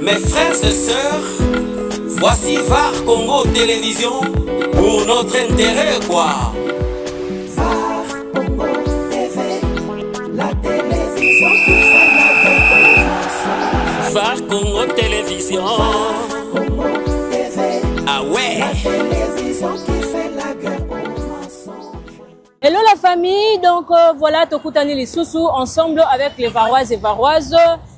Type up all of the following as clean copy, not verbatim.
Mes frères et sœurs, voici VAR Congo Télévision pour notre intérêt quoi. VAR Congo TV, la télévision qui fait la guerre. VAR Congo Télévision. VAR Congo TV, ah ouais. la télévision qui fait la guerre au mensonge. Hello la famille, donc voilà, Tokutani Lisusu ensemble avec les Varoises et Varoises.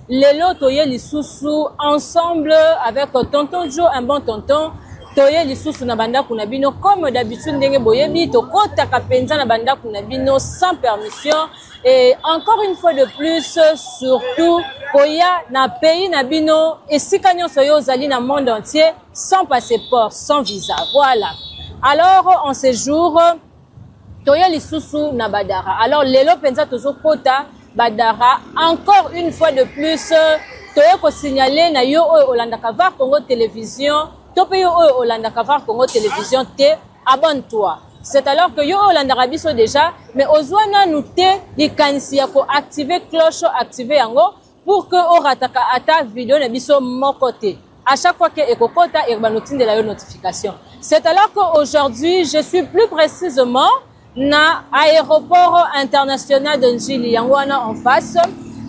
Lelo Toye Lisusu ensemble avec tonton Joe, un bon tonton. Toye Lisusu na banda kunabino comme d'habitude ndenge boyebi tokota kapenza na banda kunabino sans permission et encore une fois de plus surtout koya na pays nabino et si kanyo soyo zali na monde entier sans passeport, sans visa. Voilà. Alors en ces jours Toye Lisusu na Badara. Alors lelo penza tozo kota Badara encore une fois de plus toye ko signaler na yo olandaka VAR Congo Télévision tope yo olandaka VAR Congo Télévision te abonne-toi. C'est alors que yo olandaka biso déjà mais ozwana nous te likanisi ya ko activer cloche activer yango pour que o rataka ata vidéo na biso moko te. À chaque fois que ekokota et banotinde la notification. C'est alors qu'aujourd'hui je suis plus précisément na aéroport international de Njili Yangwana en face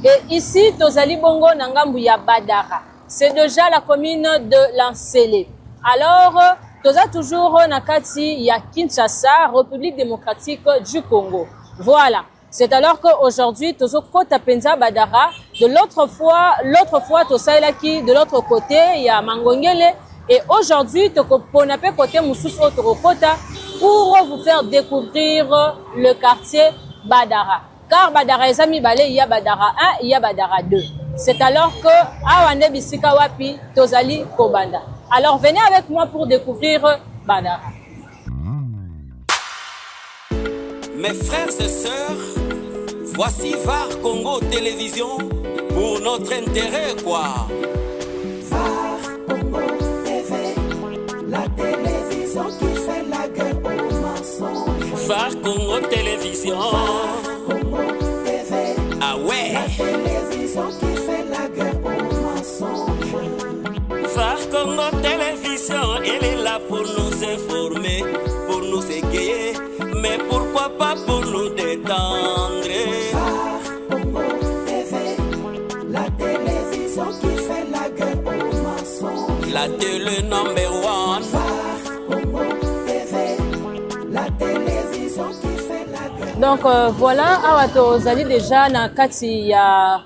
et ici tozali bongo na ngambu ya Badara. C'est déjà la commune de Lansele. Alors toza toujours na kati ya Kinshasa, République démocratique du Congo. Voilà. C'est alors qu'aujourd'hui tozo kota penza Badara. De l'autre fois tosalaki de l'autre côté il y a Mangongele et aujourd'hui tokoponape côté mususu otokota pour vous faire découvrir le quartier Badara. Car Badara ezami balé, il y a Badara 1, il y a Badara 2. C'est alors que Awande Bisika Wapi Tozali Kobanda. Alors venez avec moi pour découvrir Badara. Mes frères et sœurs, voici VAR Congo Télévision pour notre intérêt quoi. VAR Congo TV, la télévision qui fait la guerre au mensonge. VAR Congo Télévision. VAR Congo TV, ah ouais. la télévision qui fait la guerre au mensonge. VAR Congo Télévision, elle est là pour nous informer, pour nous égayer, mais pourquoi pas pour nous détendre. VAR Congo TV, la télévision qui fait la guerre au mensonge. La télé number one. VAR Congo TV, la télévision qui fait la guerre. Donc voilà, awa tozali déjà na kati ya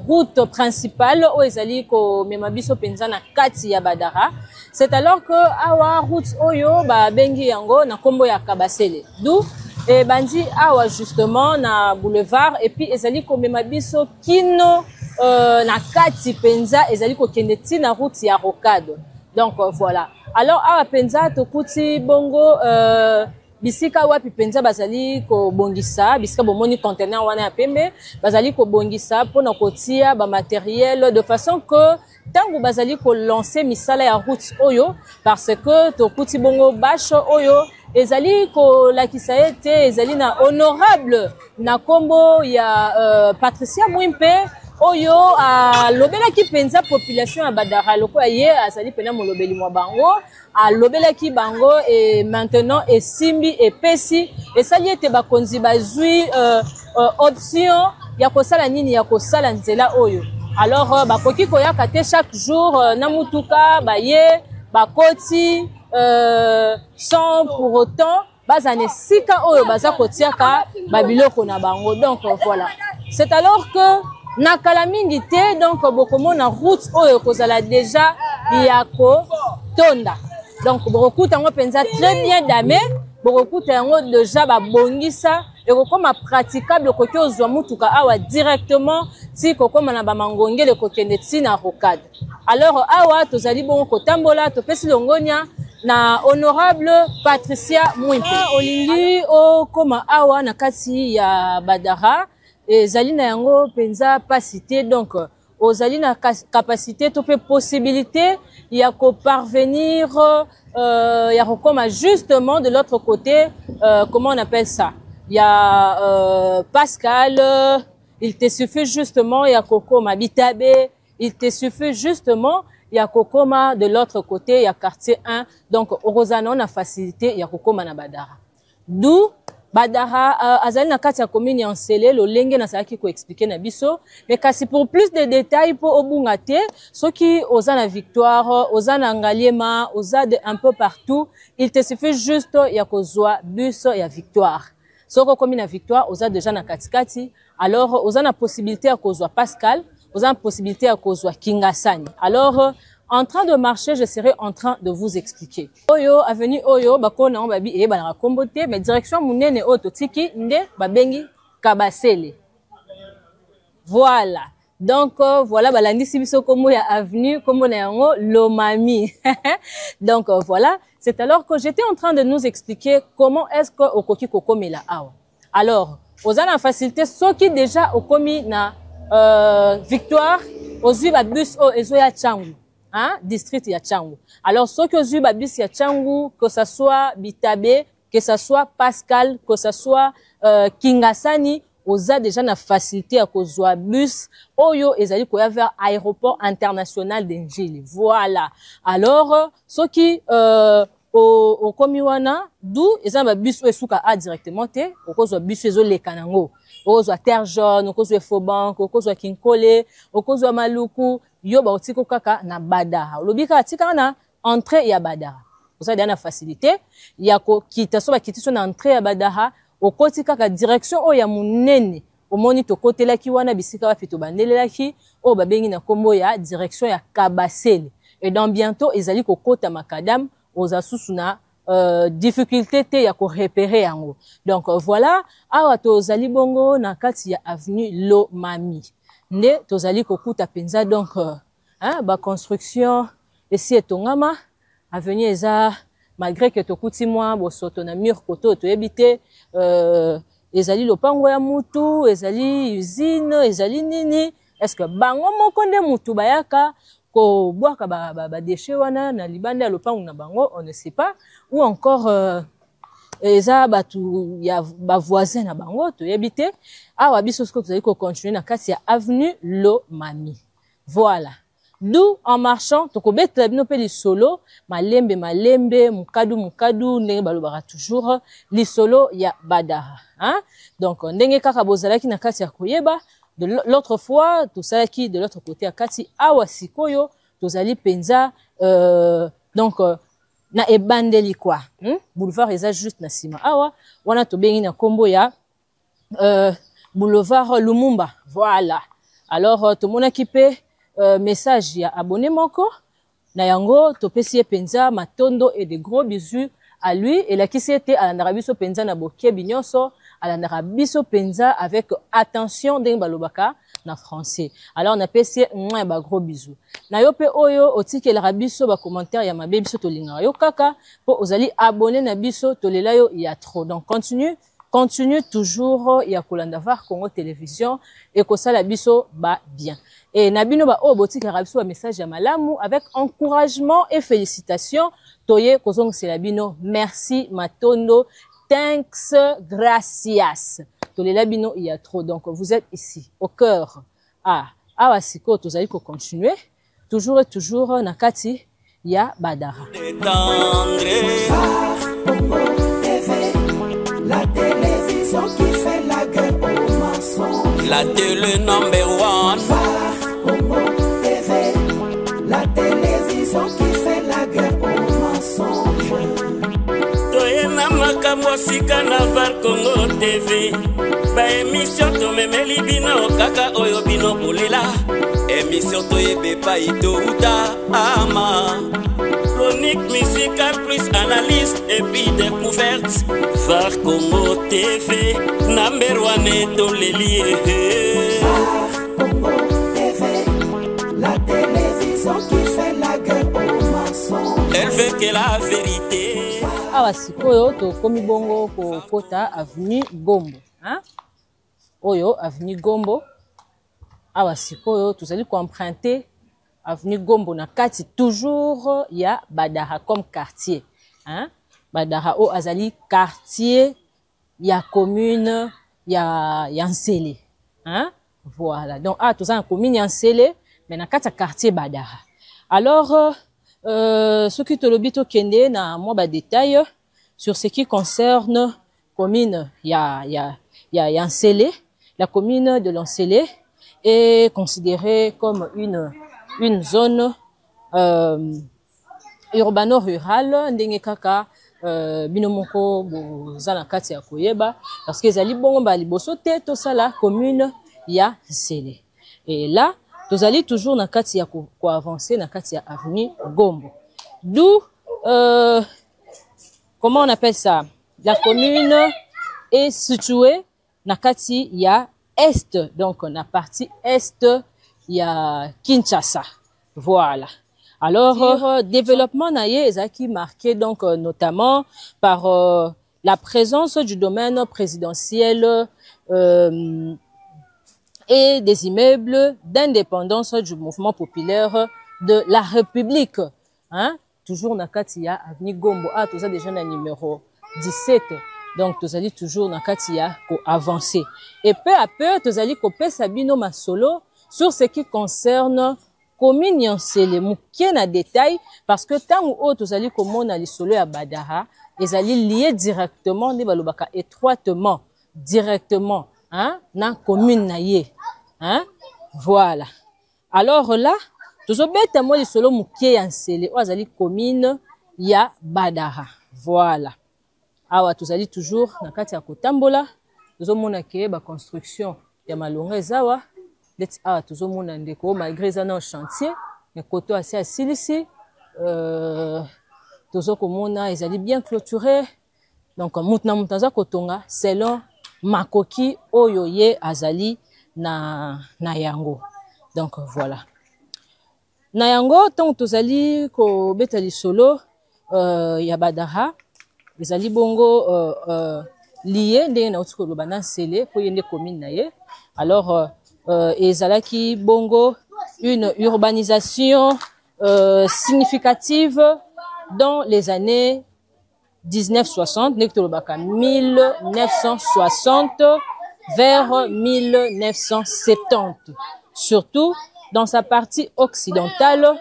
route principale où ezali ko mema biso penza na kati ya Badara. C'est alors que awa route oyo ba bengi yango na kombo ya Kabasele. D'où et bandi awa justement na boulevard et puis ezali ko mema biso kino na kati penza ezali ko kendeti na route ya Rocade. Donc voilà. Alors awa penza tokuti bongo bisika wapi penza bazali ko bongisa bisika bomoni conteneur wana ya pembe bazali ko bongisa pona kotia ba matériel de façon que tangu bazali ko lancer misala ya route oyo parce que tokuti bongo basho oyo ezali ko lakisa ete ezali na honorable na kombo ya Patricia Mwimpe oyo lobelaki penza population ya Badara loko ye azali pena molobeli mwa bango lobelaki bango et maintenant esimbi epesi esali ete bakonzi bazwi option ya kosala nini ya kosala nzela oyo. Alors bakoki koyaka te chaque jour na mutuka baye bakoti sans pour autant bazane sika oyo baza kotiaka babiloko na bango. Donc voilà. C'est alors que na kalamingi te donc bokomo na route oyo kozala déjà yako tonda. Donc beaucoup tango penza très bien damé, beaucoup tango déjà ba bongisa et kokoma praticable koki ozwa mutuka awa directement ti kokoma na ba mangonge le kokende ti na Rocade. Alors awa tozali bon kotambola to pesi longonia na honorable Patricia Mwimpe. Olingi o koma awa na kati ya Badara et zali na yango penza pasité donc ozali na capacité to pe possibilité ya ko parvenir ya kokoma justement de l'autre côté comment on appelle ça, il y a Pascal, il te suffit justement ya kokoma Bitabe il te suffit justement il y a kokoma de l'autre côté, il y a quartier 1. Donc, Rosana, on a facilité, il y a kokoma na Badara. D'où, Badara, azali na kati ya commune en Sele, lo lenge na salaki ko expliquer na biso. Mais kasi pour plus de détails, pour obungate, ceux qui osa na Victoire, osa na Ngaliema, osa un peu partout, il te suffit juste, il y a kozwa bus, il y a Victoire. Soko komi na Victoire, osa déjà na katikati, alors osa na possibilité à kozwa Pascal, vous avez la possibilité à cause de Kingasani. Alors, en train de marcher, je serai en train de vous expliquer. Oyo, avenue Oyo, bako na babi e banara kombote, mais direction munene ototiki nde babengi Kabasele. Voilà. Donc, voilà, balandi biso komo ya avenue, komo na yango Lomami. Donc, voilà. C'est alors que j'étais en train de nous expliquer comment est-ce que okoki kokomi la awa. Alors, vous avez la facilité, ceux qui déjà okomi na Victoire, aux bus au ezo ya Tchangu, hein, district ya Tchangu. Alors, ceux que aux bus ya Tchangu, que ça soit Bitabe, que ça soit Pascal, que ça soit Kingasani, aux a déjà na facilité à cause de bus, oyo ezali koya vers aéroport international d'Engili. Voilà. Alors, ceux qui au komiwana, d'où ezamba bus esuka a directement te, au cause de bus ezo le kanango. Okozwa Terre Jaune, okozwa Fobank, okozwa Kinkole, okozwa Maluku, yo ba otiko kaka na Badara. Lobika atika na entrée ya Badara. Osa dia na facilité, ya ko kita so ba kitiso na entrée ya Badara, okoti kaka direction o ya munene. Omoni to kotelaki wana bisika wa fito bandelelaki, o babengi na kombo ya direction ya Kabasele. Et dans bientôt ezali ko kota makadam oza susuna difficulté te ya ko repérer yango. Donc voilà, awa tozali bongo na kati ya avenue Lomami. Nde tozali kokuta penza donc ba construction esi etongama avenue eza malgré que tokuti mwa bosoto na mur koto toyebite ezali lopango ya mutu, ezali usine, ezali nini, est-ce que bango moko nde mutu bayaka ko boaka ba déchets wana na libanda ya lopango na bango, on ne sait pas, ou encore eza batu ya ba voisin na bango toyebite awa biso sko tozali ko continuer na kati ya avenue Lomami. Voilà. D'où en marchant tokobeta bino pe lisolo malembe mukadu ndenge balobaka toujours lisolo ya Badara, hein. Donc ndenge kaka bozalaki na kati ya koyeba. De l'autre fois, tout ça qui de l'autre côté à Kati awa sikoyo, tozali penza donc na ebandeli quoi. Boulevard eza juste na sima awa, wana to bengi na kombo ya boulevard Lumumba. Voilà. Alors to mona kipe message ya abonné moko na yango to pesi penza matondo et de gros bisous à lui et la qui c'était à la Biso penza na boke binyonso à la Biso penza avec attention d'eng balobaka na français. Alors on a pesi ba gros bisous. Na yo pe oyo otike la Biso ba commentaire ya mabe biso to linga yo kaka po ozali abonné na biso to lela yo il y a trop. Donc continue toujours ya kolanda var Congo Télévision et ko sala biso ba bien. Et nabino ba o botika rabiso ba message ya malamu avec encouragement et félicitations. Toye kozong selabino merci matondo thanks gracias. Tolela bino il y a trop, donc vous êtes ici au cœur. Awa siko tozali ko continuer toujours et toujours na kati ya Badara. La télévision qui fait la guerre aux mensonges. La télé number one. TV, la télévision qui fait la guerre aux mensonges. Toyena makambo sika na var Congo TV. Ba émission to memeli bino kaka oyo bino bolela. Émission to yebe pa ito uta ama. Chronique musicale plus analyse et puis découverte. Var Congo TV, number one et dans les lieux. Congo TV, la télévision qui fait la guerre aux mensonges. Elle veut que la vérité. Awa sikoyo to komi bongo ko kota avenue Gombo, hein? Oyo avenue Gombo. Awa sikoyo tozali ko emprunter avenue Gombo na kati toujours ya Badara comme quartier, hein? Badara o azali quartier ya commune ya Nsele, hein? Voilà. Donc tozali commune ya Nsele mais na kati ya quartier Badara. Alors ce qui te lobito kende na moi ba détail sur ce qui concerne commune ya Nsele. La commune de Nsele est considérée comme une zone urbano-rurale ndenge kaka binomoko bozala kati ya koyeba parce que ezali bongo ba liboso te to sala commune ya Nsele. Et là tozali toujours na kati ya ko avancer na kati ya avenue Gombo. D'où comment on appelle ça? La commune est située na kati ya est, donc na partie est ya Kinshasa. Voilà. Alors développement naie ezaki marqué donc notamment par la présence du domaine présidentiel et des immeubles d'indépendance du mouvement populaire de la République. Hein? Toujours na kati ya avenue Gombo. Ah, tout ça déjà na numéro 17. Donc, tous allez toujours na kati ya ko avancer. Et peu à peu, tous allez copier Sabino Masolo sur ce qui concerne commune Nsele. Mouké na détail parce que tant ou tous allez comme na lisolo ya Badara, ils allaient lier directement, ne balobaka étroitement, directement, hein, na commune na ye. Hein? Voilà. Alors là, tous obéta moi lisolo mouké ya Nsele, ozali commune ya Badara. Voilà. Awa tozali toujours na kati ya kotambola tozomona ke ba construction ya malonga ezawa leti awa tozomona ndeko malgré ça na chantier mais koto assez asilisi tozokomona ezali bien clôturé donc mutna mutaza kotonga selon makoki oyo ye azali na yango. Donc voilà. Na yango tant tozali ko beta lisolo ya Badara ezali bongo lié ndenge na otiko loba na Nsele po yende commune na ye. Alors ezalaki bongo une urbanisation significative dans les années 1960 ndenge to lobaka 1960 vers 1970, surtout dans sa partie occidentale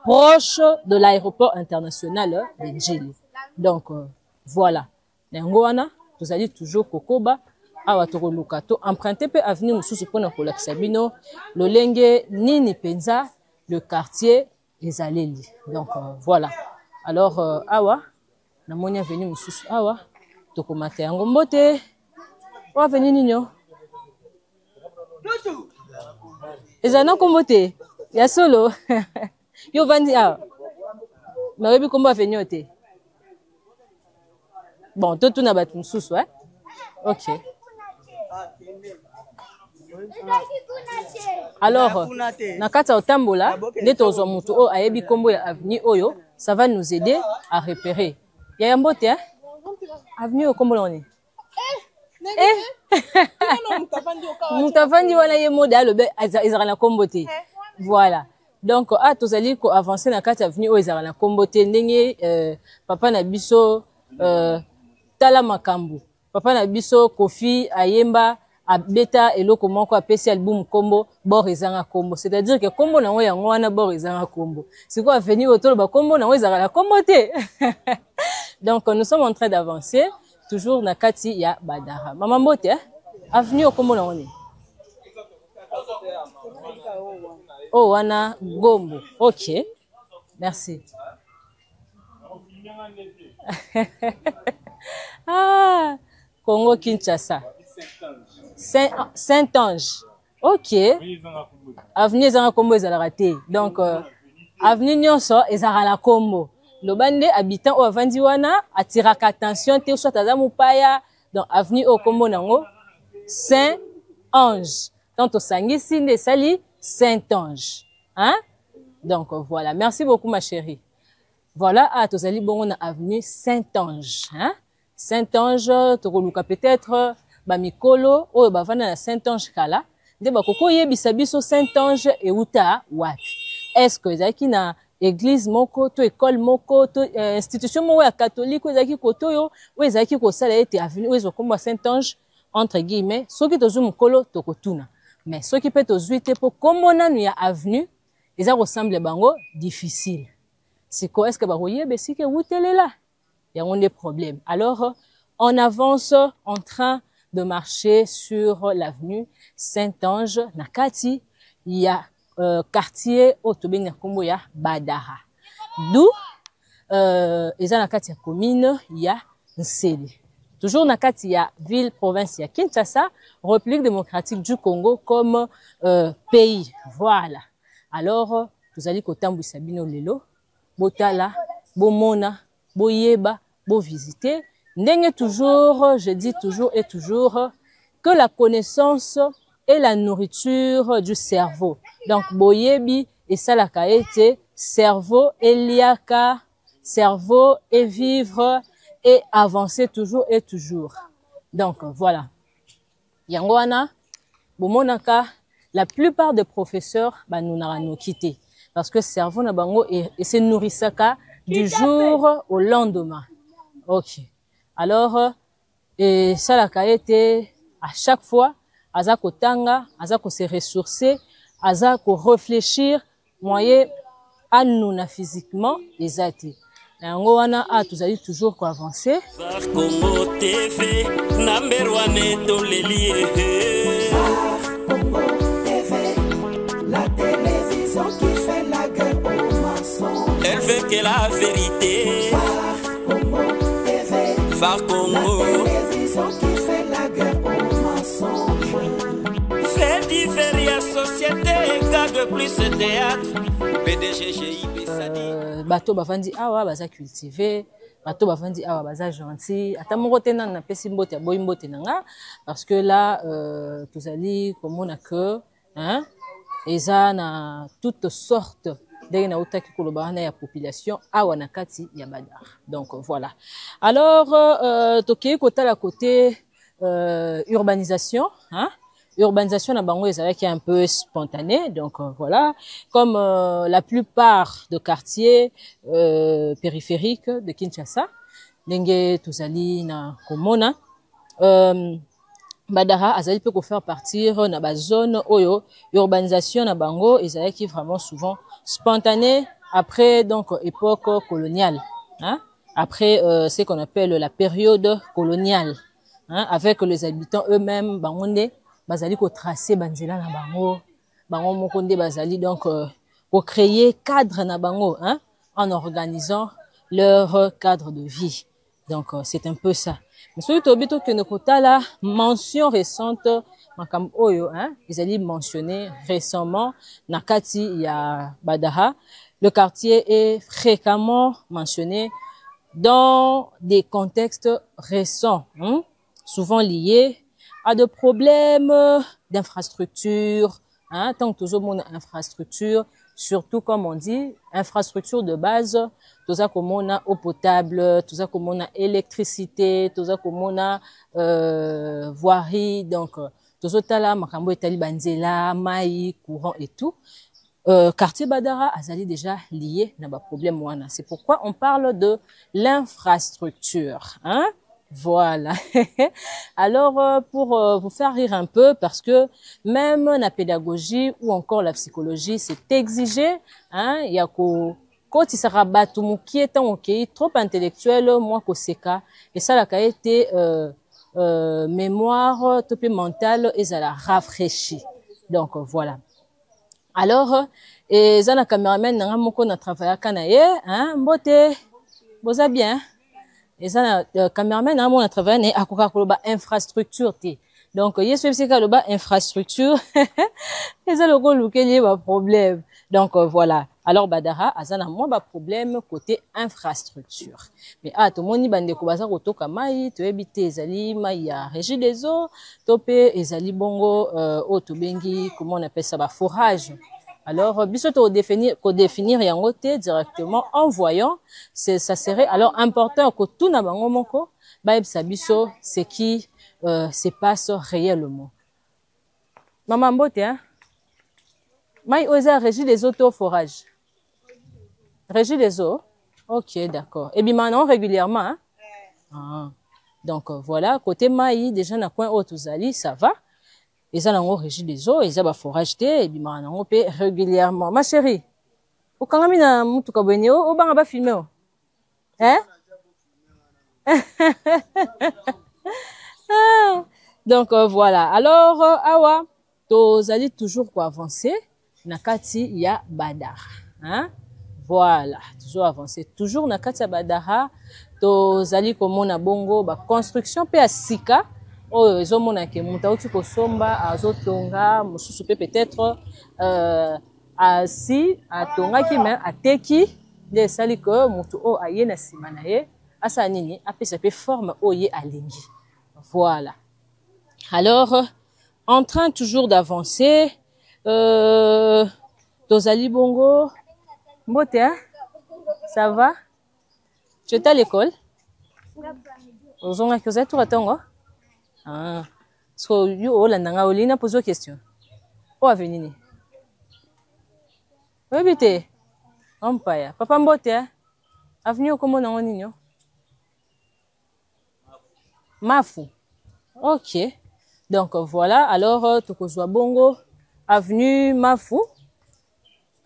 proche de l'aéroport international de Njili. Donc voilà, Nengoana, vous allez toujours Kokoba, Awatoro Lukato, emprunter peu avenue sous pona Kolakisabino, Lolenge, Nini Penza, le quartier des Aleli. Donc voilà. Alors, Awa, Namonia venu Moussous Awa, Tokomate Angombote, Awa venu Nino. Ezana Kombote, ya solo, yo vandi Awa. Marebi Kombo venu ote. Bon, tout na bat moussous, ouais? Ok. Alors, na kata otambola, neto zo mutu o ayebi kombo ya avenue oyo, ça va nous aider à repérer. Ya yambote, hein? Avenue o kombo loni. Mutavandi wana ye mode alobe ezara na kombo te. Voilà. Donc tozali ko avancer na kata avenue o ezara na kombo te ndenge papa na biso Tala Makambu. Papa na biso Kofi Ayemba abeta eloko moko apesi album kombo bor ezanga kombo. C'est-à-dire que kombo na ngoya ngwana bor ezanga kombo. C'est quoi venir autour ba kombo na ngoya la kombo te. Donc nous sommes en train d'avancer toujours na kati ya Badara. Mama Mbote, avenue kombo na ngoni. Oh wana Gombo. OK. Merci. Ah, Congo Kinshasa. Saint-Ange. OK. Avenue Zanga Kombo ezala raté. Donc avenue Nyonso ezala la Kombo. Le bande habitant au avandi wana attiraka attention te soit azamu paya. Donc avenue au Kombo nango Saint-Ange. Tant au sangisi ne sali Saint-Ange. Hein? Donc voilà, merci beaucoup ma chérie. Voilà, tozali bongo na avenue Saint-Ange, hein? Saint-Ange, tokoluka peut-être ba mikolo oyo bavanda na Saint-Ange kala, nde bakoko yebisa biso Saint-Ange euta wapi. Est-ce que ezaki na église moko to école moko to institution moko ya catholique ezaki koto yo ou ezaki ko sala ete avenue oyo komba Saint-Ange entre guillemets, soki tozu mukolo tokotuna. Mais soki pe tozui te po komona nu ya avenue et ça ressemble bango difficile. C'est quoi est-ce que baroye ben si que vous télé là? Il y a des problèmes. Alors on avance en train de marcher sur l'avenue Saint-Ange Nakati, il y a quartier Otobeni Kombo ya Badara. D'où eza nakati ya commune ya Nseli. Toujours nakati ya ville province ya Kinshasa, République démocratique du Congo comme pays. Voilà. Alors vous allez kotambwisa bino lelo, botala, bomona, boyeba, bo visiter. Ndenge toujours, je dis toujours et toujours que la connaissance est la nourriture du cerveau. Donc boyebi et ça la kaete cerveau eliaka, cerveau et vivre et avancer toujours et toujours. Donc voilà. Yangoana, bomonaka, la plupart des professeurs nous n'avons quitté parce que cerveau na bango et se nourrissaka du jour au lendemain. OK. Alors et ça la kaete à chaque fois azako tanga, azako se ressourcer, azako réfléchir moyen à nous na physiquement exact. Yango wana tous allez toujours ko avancer. Congo TV number 1 dans les lieux. Congo TV, la télévision qui fait la guerre aux mensonges. Elle veut que la vérité. Congo TV, Phare Congo, la télévision qui fait la guerre aux mensonges. fait différer société, cas de plus théâtre. PDG GIB Sadi. Bato bavandi awa baza cultivé, bato bavandi awa baza gentil. Ata moko te na pesi mbote ya boyi mbote nanga parce que là tozali komona que hein eza na toutes sortes ndenge na utaki koloba na ya population awa na kati ya Badara. Donc voilà. Alors tokei kotala côté urbanisation, hein. Urbanisation na bango ezalaki un peu spontanée, donc voilà, comme la plupart de quartiers périphériques de Kinshasa, ndenge tozali na komona Badara azali pe ko faire partir na ba zone oyo urbanisation na bango ezalaki vraiment souvent spontanée après donc époque coloniale, hein, après ce qu'on appelle la période coloniale, hein, avec les habitants eux-mêmes bangonde bazali ko tracer banzela na bango moko nde bazali donc ko créer cadre na bango, hein, en organisant leur cadre de vie. Donc c'est un peu ça. Mais celui tobito que nokota la mention récente makam oyo, hein, ils allaient mentionner récemment nakati ya Badara. Le quartier est fréquemment mentionné dans des contextes récents, hein, souvent liés à des problèmes d'infrastructure, hein, tant que toujours mon infrastructure, surtout comme on dit, infrastructure de base, tout ça comme on a eau potable, tout ça comme on a électricité, tout ça comme on a voirie, donc tout ça là, makambo etali banzela, mai, courant et tout. Quartier Badara azali déjà lié na ba problème wana. C'est pourquoi on parle de l'infrastructure, hein. Voilà. Alors, pour vous faire rire un peu, parce que même la pédagogie ou encore la psychologie, c'est exigé, hein, il y a quand il sera battu qui est trop intellectuel, moi koseka, et ça la été mémoire, topé mentale, et ça la rafraîchit. Donc voilà. Alors, et ça la caméraman n'a moko na travailler kanaye, hein, mbote, boza bien. Et ça, caméraman, on a travaillé à Coca-Cola infrastructure. Donc, il y a ce que infrastructure. Et ça, le gros lequel y a problème. Donc, voilà. Alors, Badara, azana moins ba problème côté infrastructure. Mais tout le monde y bande ko baza kotoka mai, to ebite ezali mai ya régie des eaux, topé ezali bongo otobengi, comment on appelle ça, ba forage. Alors, biso to définir yango te directement en voyant, ça serait alors important que tout na bango moko ba ebisa biso ce qui se passe réellement. Maman Mbote, hein? Mai oza régie des eaux au forage. Régie des eaux? OK, d'accord. Et bien maintenant régulièrement, hein? Ah. Donc voilà, côté mai déjà na coin Otuzali, ça va. eza nango régie des eaux, eza ba forage te, et bimaka nango pe régulièrement. Ma chérie, okangami na mutuka bweni o banga ba filmer o. Hein? Donc voilà. Alors awa tozali toujours ko avancer na kati ya Badara, hein? Voilà, toujours avancer, toujours na kati ya Badara tozali komona bongo ba construction pe ya sika oyo ezomona ke mutu auti kosomba azotonga mosusu pe peut-être asi atongaki me ateki nde esali ke mutu oyo aye na nsima na ye asala nini apesa pe forme oyo ye alingi. Voilà. Alors en train toujours d'avancer tozali bongo mbote, hein? Ça va? Tu étais à l'école? Ozonga kioza tout ratongo? Ah. So you olandanga olina pose question. O avenini. Webite. Ompaya. Papa mbote, hein? Avenue komo nango ninyo? Mafu. OK. Donc voilà, alors tokozwa bongo avenue Mafu.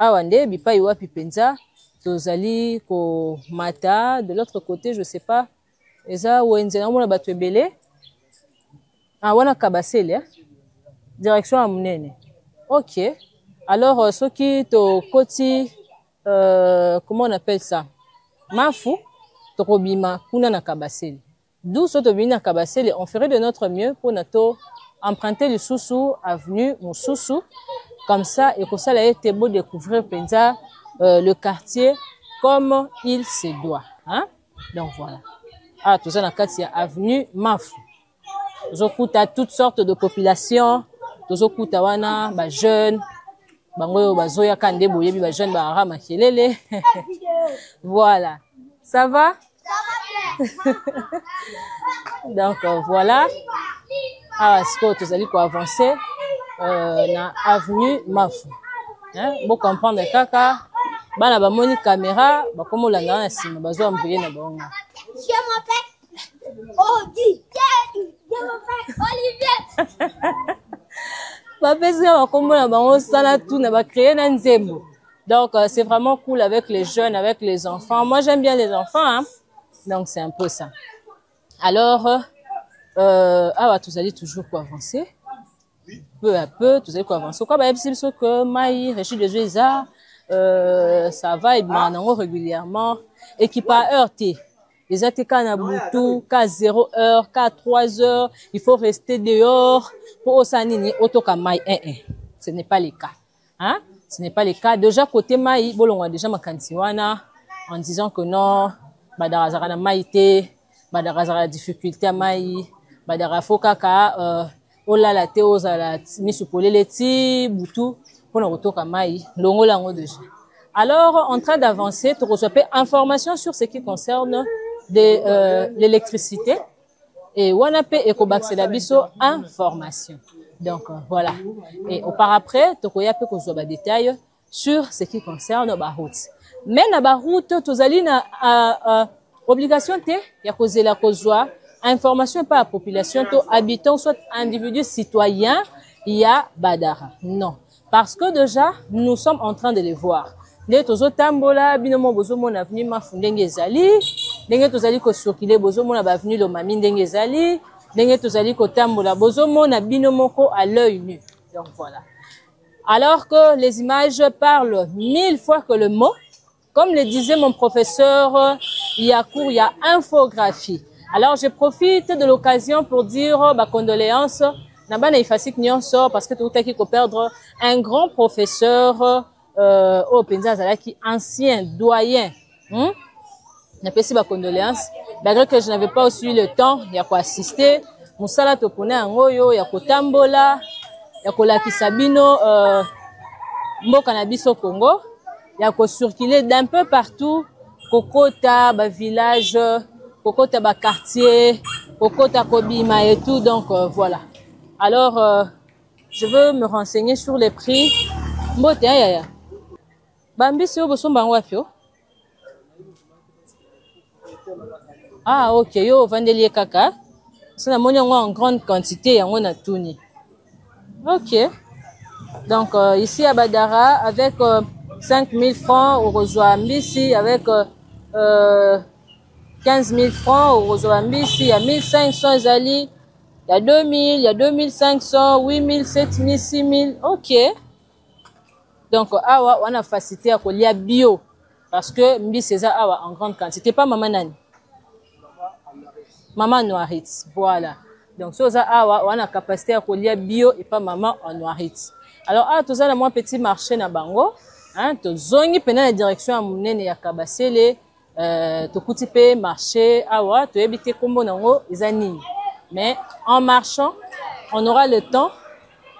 Awande bipai wapi penza tozali ko mata de l'autre côté, je sais pas, eza wenze na mona bato ebele. Ah wana kabasele, direction à munene. OK. Alors soki to koti comment on appelle ça? Mafu to kobima kuna na kabasele. D'où so to bina kabasele, on ferait de notre mieux pour nato emprunter le Soussou avenue Moussoussou. Comme ça, et comme ça, il a été beau découvrir penza le quartier comme il se doit. Hein? Donc voilà. Ah, tout ça dans le avenue Mafu. Zokuta toutes sortes de populations. Zokuta wana, ba jeunes, bangoyo bazoya kande boyebi ba jeunes ba arama kelele. Voilà. Ça va? Donc voilà. Ah, est-ce que tu allez quoi avancer? Na avenue Mafu. Hein? Bon comprendre kaka. Bana ba moni caméra, ba komo langa na sima bazo ambuye na bonga. Je m'appelle Odi. Je m'appelle Olivier. Ba pesa ba komo na bango sala tout na ba créer na nzembo. Donc c'est vraiment cool avec les jeunes, avec les enfants. Moi j'aime bien les enfants, hein. Donc c'est un peu ça. Alors ah tous allez toujours pour avancer. Peu à peu, tout ça quoi avancer. Quoi, bah, c'est sûr que Maï, Régie des Jeux, ça va et maintenant régulièrement. Et qui pas heurté. Les ATK na boutou, qu'à 0 heure, qu'à 3 heures, il faut rester dehors pour osanini, otoka Maï, Ce n'est pas le cas. Hein? Ce n'est pas le cas. Déjà, côté Maï, bolon a déjà ma kantiwana, en disant que non, Badarazara na Maïté, Badarazara difficulté à Maï, Badara Fokaka, Ola la te ozala misupolele ti butu pour le retour à Maï, longo lango déjà. Alors, en train d'avancer, tu reçois information sur ce qui concerne l'électricité et wanape ekobaxe la biso information. Donc voilà. Et par après, tu koya pe kozwa ba détails sur ce qui concerne ba route. Mais na ba route tozali na obligation te ya kozela kozwa information par la population, to habitants, soit individus citoyens, il y a Badara. Non. Parce que déjà, nous sommes en train de les voir. Les tozo tambola, binomo bozomo na venu ma fundenge zali, nenge tozali ko circuler bozomo na ba venu lo mami ndenge zali, nenge tozali ko tambola bozomo na binomo ko à l'œil nu. Donc voilà. Alors que les images parlent 1000 fois que le mot, comme le disait mon professeur, il y a cours, il y a infographie. Alors, je profite de l'occasion pour dire ma condoléance Nabana Ifasik Nyonso parce que tout à qui perdre un grand professeur au Penza Zalaki, ancien doyen. N'a pas si ma condoléance. Malgré que je n'avais pas aussi le temps, il y a quoi assister. Moussala Topone Angoyo, il y a Kotambola, il y a Kolaki Sabino, Mboka Nabiso Congo. Il y a circuler d'un peu partout, Kokota, village, Kokota quartier, Kokota Kobima et tout, donc voilà. Alors, je veux me renseigner sur les prix. Mbote ya. Bambi si oboso bango afio. Ah OK, yo vandeli kaka. Ça na moni en grande quantité yango na tuni. Ok. Donc, ici à Badara, avec 5 000 francs au Rozoambisi, avec 15 000 francs au Rozoambisi, il y a 1500 Zali, il y a 2000, il y a 2500, 8000, 7000, 6000. Ok. Donc, awa, on a facilité à coller bio. Parce que Mbi César awa en grande quantité. C'était pas maman Nani. Maman Noiritz. Voilà. Donc, ça awa, on a capacité à coller bio et pas maman en Noiritz. Alors, tout ça, moi, petit marché na bango. Hein, to zongi pena la direction à Mounene ya Kabasele. To kutipe marché awa, to ebite kombo nango izanini. Mais en marchant, on aura le temps.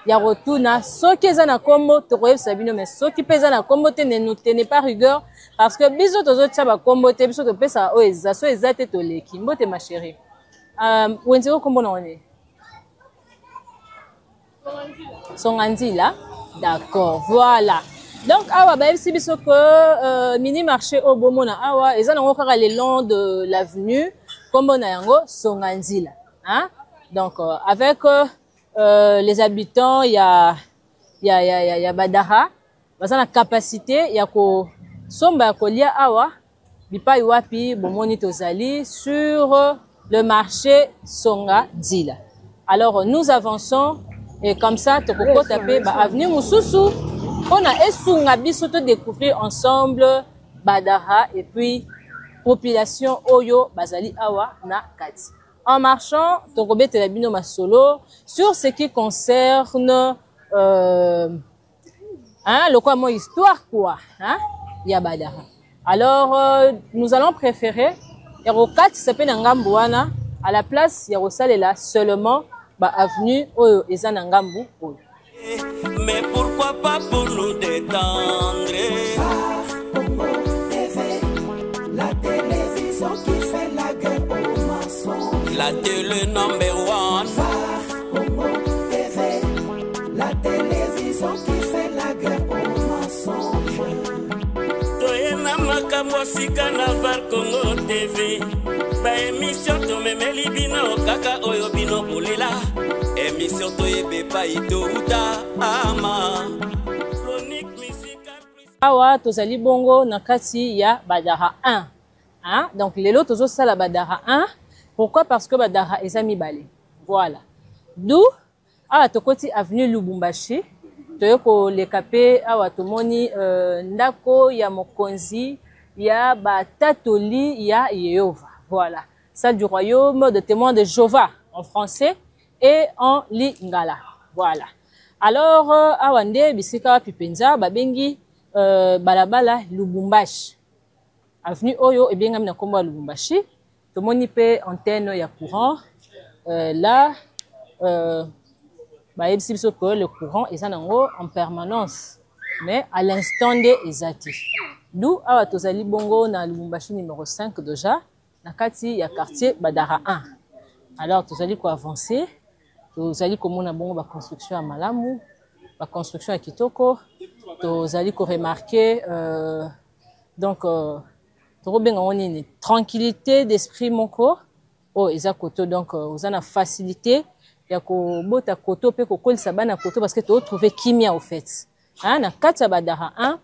Il y a retour na soki ezana kombo to koyeb sabino mais soki pesa na kombo te ne nous tenez pas rigueur parce que biso tozo tshaba kombo te biso to pesa o eza so ezate to leki mbote ma chérie. Wenzi ko kombo na one. Songanzila. D'accord, voilà. Donc awa ba ebisi biso que mini marché au bomona awa ezana ngo kaka le long de l'avenue kombo na yango Songanzila, hein? Donc avec les habitants, il y a Badara, parce la capacité, il y a ko somba kolia awa, bipa iwapi bomoni tozali sur le marché Songanzila. Alors nous avançons et comme ça tokoko tapé ba avenue Mususu, on a esunga biso to découvrir ensemble Badara et puis population Oyo Bazali awa na kati. En marchant, Tokobete la bino masolo sur ce qui concerne le quoi mon histoire quoi, hein, ya Badara. Alors nous allons préférer Erokat s'appelle Ngambouana à la place Yerosalela seulement ba avenue Oyo ezana Ngambu Oyo. Mais pourquoi pas pour nous détendre? La télévision qui fait la guerre aux mensonges. La télé number one. TV, la télévision qui fait la guerre aux mensonges. Toyena makambo sika na Var Congo TV. Ba émission to memeli bino kaka oyo bino bolela. Émission to yebe pa ito uta ama. Chronique musicale. Awa tozali bongo na kati ya Badara 1. Hein? Donc lelo tozo sala Badara 1. Pourquoi? Parce que Badara ezami balé. Voilà. D'où awa tokoti avenue Lubumbashi. Toyoko lekape awa tomoni ndako ya mokonzi ya batatoli ya Yehova. Voilà. Salle du royaume de témoins de Jéhovah en français et en lingala. Voilà. Alors awande bisika pipenza babengi balabala Lubumbashi. Avenue Oyo ebengami na kombo ya Lubumbashi. Tomoni pe antenne ya courant. Là bah que le courant est en permanence mais à l'instant de ezati. D'où awa tozali bongo na Lubumbashi numéro 5 déjà na kati ya quartier Badara 1. Alors tozali ko avancer, tozali komona bongo ba construction ya malamu, ba construction ya kitoko, tozali ko remarquer donc tokobenga on une tranquillité d'esprit moko oh eza koto donc ozana facilité ya ko bota koto pe ko kolisa bana koto parce que tu trouver kimia au fait. Hein na kati ya Badara 1,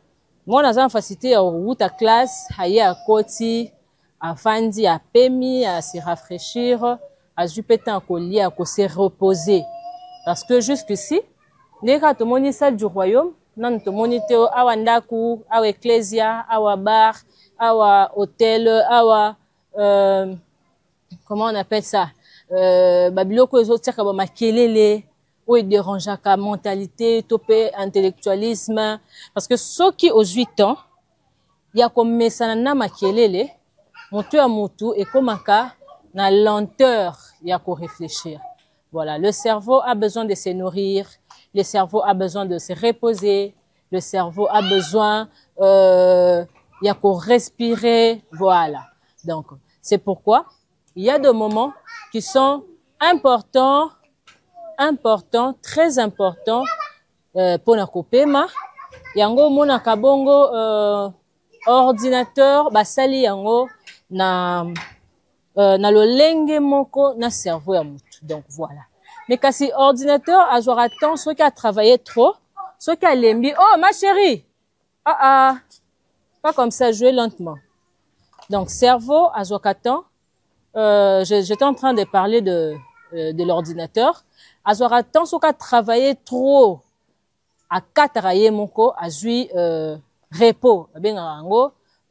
moi na facilité ya route à classe, haya koti afandi a pemi à se rafraîchir, à jupetan ko lia ko se reposer parce que jusqu'ici les ka to moni salle du royaume, non to moni te awa ndaku, awa ecclesia, awa bar, awa hôtel, awa comment on appelle ça? Babiloko ezotiaka ba makelele ou dérangeaka mentalité topé intellectualisme parce que ceux qui aux 8 ans ya komesana na makelele moto ya mutu ekomaka na lenteur ya ko réfléchir. Voilà, le cerveau a besoin de se nourrir, le cerveau a besoin de se reposer, le cerveau a besoin ya ko respirer, voilà. Donc c'est pourquoi il y a des moments qui sont importants, très importants pour na kopema. Yango mona kabongo ordinateur basali yango na lolenge moko na cerveau ya mutu. Donc voilà. Mais kasi ordinateur azwaka temps soki a travaillé trop, soki a lembi, oh ma chérie. Pas comme ça, jouer lentement. Donc cerveau azwaka temps, j'étais en train de parler de l'ordinateur. Azwaka temps soki a travaillé trop, a kataraye moko azui repos,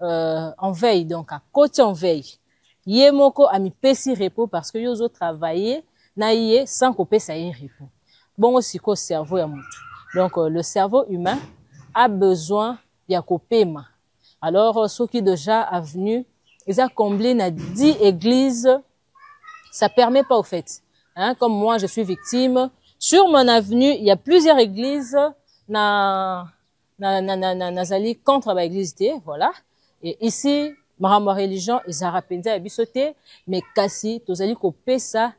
en veille, donc à côté en veille. Yé moko a mi pesi repos parce que yozo travaillé na yé sans couper ça y repos. Bon aussi qu'au cerveau ya mutu. Donc le cerveau humain a besoin ya kopema. Alors ceux qui déjà a venu, ils ont comblé na 10 églises, ça permet pas au fait. Hein, comme moi je suis victime, sur mon avenue, il y a plusieurs églises nazali contre ba église, voilà. Et ici ma religion ils a rappelé à bisoté, mais kasi tozali kopé ça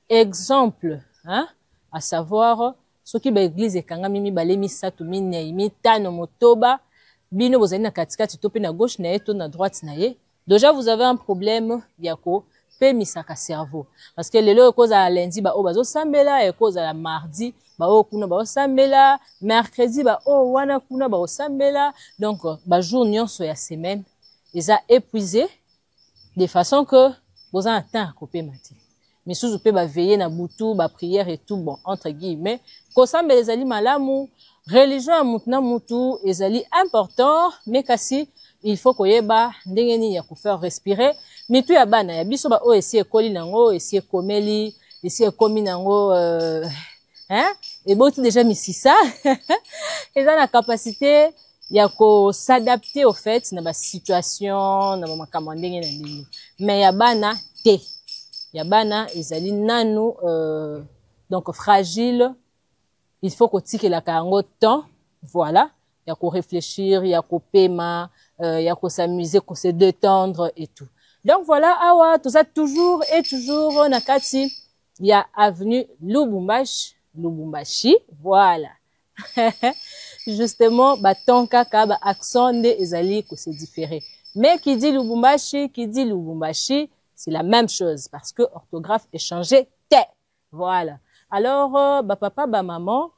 exemple, hein, à savoir ce qui ba église ekanga mimi balemi satu mine mitano motoba bino bozali na katikati to pe na gauche na to na droite na ye. Déjà vous avez un problème yako pe misaka cerveau parce que lelo cause à lundi ba o bazo sambela et cause à mardi ba o kuna ba o sambela, mercredi ba o wana kuna ba o sambela, donc ba jour nyonso ya semaine ils a épuisé de façon que vous avez un temps à couper matin. Mais sous vous ba veiller na butu ba prière et tout bon entre guillemets ko sambela ezali malamu religion mutna mutu ezali important mais kasi il faut koyeba ndenge nini ya faire respirer mitu ya bana ya biso ba o esi ekoli nango esi ekomeli esi ekomi nango hein et boti déjà misisa ils ont la capacité ya ko s'adapter au fait na ba situation na ba makambo ndenge na ndenge mais ya bana te ya bana ezali nanu donc fragile. Il faut qu'on tique la kango temps, voilà. Il y a qu'on réfléchir, il y a qu'on paiement, il y a qu'on s'amuser, qu'on se détendre et tout. Donc voilà, awa, tout ça toujours et toujours, nakati, il y a avenue Lubumbashi, voilà. Justement, baton kaka, ba accent de ezali ko se différer. Mais qui dit Lubumbashi, c'est la même chose parce que orthographe est changé, te, voilà. Alors, papa, maman,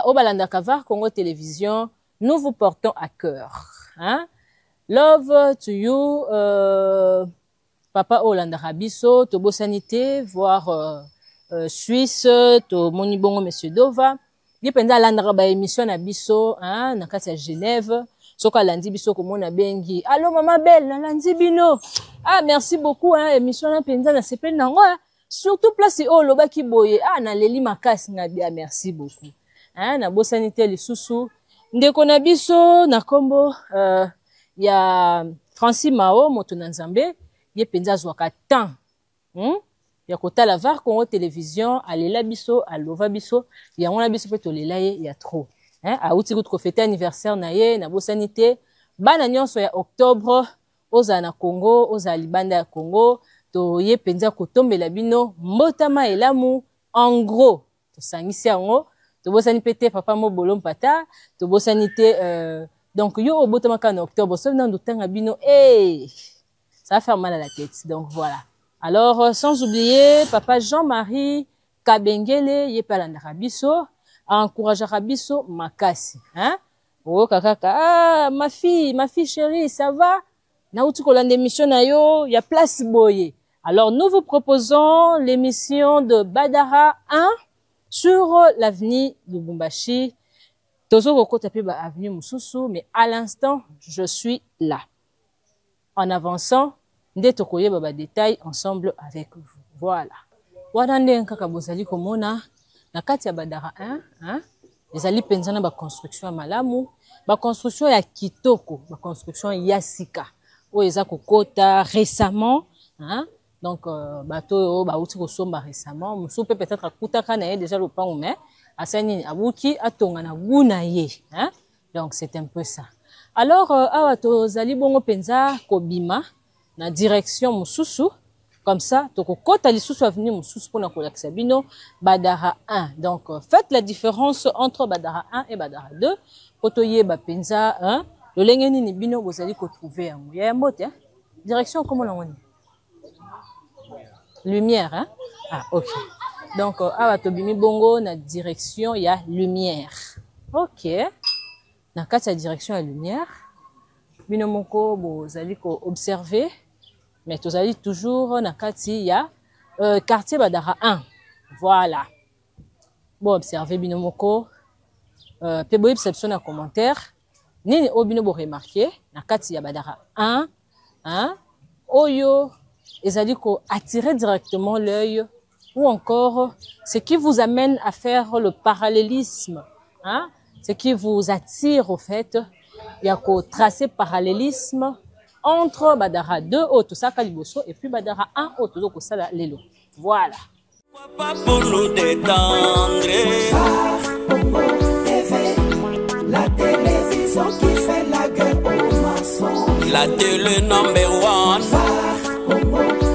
au balanda kavar Congo Télévision, nous vous portons à cœur. Hein? Love to you, papa Olanda Rabiso, to Sanité, voire Suisse, to Monibongo Monsieur Dova. Dépendant l'andra ba émission na biso, hein, na kati ya Genève. Soka landi biso ko mona bengi. Allô maman belle, na landi bino. Ah merci beaucoup hein, émission na penza na sepel nango. Surtout place au loba ki boye. Ah na leli makasi na bien, merci beaucoup. Hein, na bosanité les susu. Ndeko na biso na kombo ya Francis Mao moto na Nzambe, ye penza zwaka temps. Ya kota la var Congo Télévision, alela biso, alova biso, ya ngona biso pe tolela ye ya trop. Hein, a uti ko fêter anniversaire na ye na bosanité. Bana nyonso ya octobre oza na Congo, oza libanda ya Congo. To ye penza kotombela bino mbotama elamu en gros to sangisi yango to bosani pété papa mo bolom pata to bosani te donc yo obotama ka en octobre sauf dans ndotanga bino ça va faire mal à la tête. Donc voilà, alors sans oublier papa Jean-Marie Kabengele ye palanda rabiso encourage rabiso makasi hein oh kaka ma fille chérie ça va na uti kolanda émission na yo ya place boye. Alors, nous vous proposons l'émission de Badara 1 sur l'avenue Lubumbashi. Tozo Roko tapé avenue Mususu, mais à l'instant, je suis là. En avançant, nde tokoye baba détail ensemble avec vous. Voilà. Wadande nkaka bozali komona na kati ya Badara 1, hein? Ezali penzana ba construction ya malamu, ba construction ya kitoko, ba construction ya sika. O eza kokota récemment, hein? Donc bato bauti ko somba récemment musu peut-être akutaka na ye déjà le pan mais asani abuki atonga na guna ye hein. Donc c'est un peu ça. Alors awa tozali bongo penza kobima na direction mususu comme ça tokokota lisusu avenue mususu pona kolakisa bino Badara 1. Donc faites la différence entre Badara 1 et Badara 2 potoye ba penza hein le lengeni ni bino bozali ko trouver yango ya mbote hein? Direction comment la ngoni lumière, hein? Ah, ok. Donc awa tobimi bongo na direction ya lumière. OK. Na kati ya direction ya lumière. Bino moko bozali ko observer mais tozali toujours na kati ya quartier Badara 1. Voilà. Bon observer bino moko pe boyeb perception na commentaire nini obino bo remarquer na kati ya Badara 1 hein oyo ezali ko attirer directement l'œil ou encore ce qui vous amène à faire le parallélisme hein ce qui vous attire au fait il y a ko tracer parallélisme entre Badara 2 auto saka liboso et puis Badara 1 auto zo ko sala lelo. Voilà. Pas pour nous détendre. La télévision qui fait la guerre aux mensonges. La télé number 1.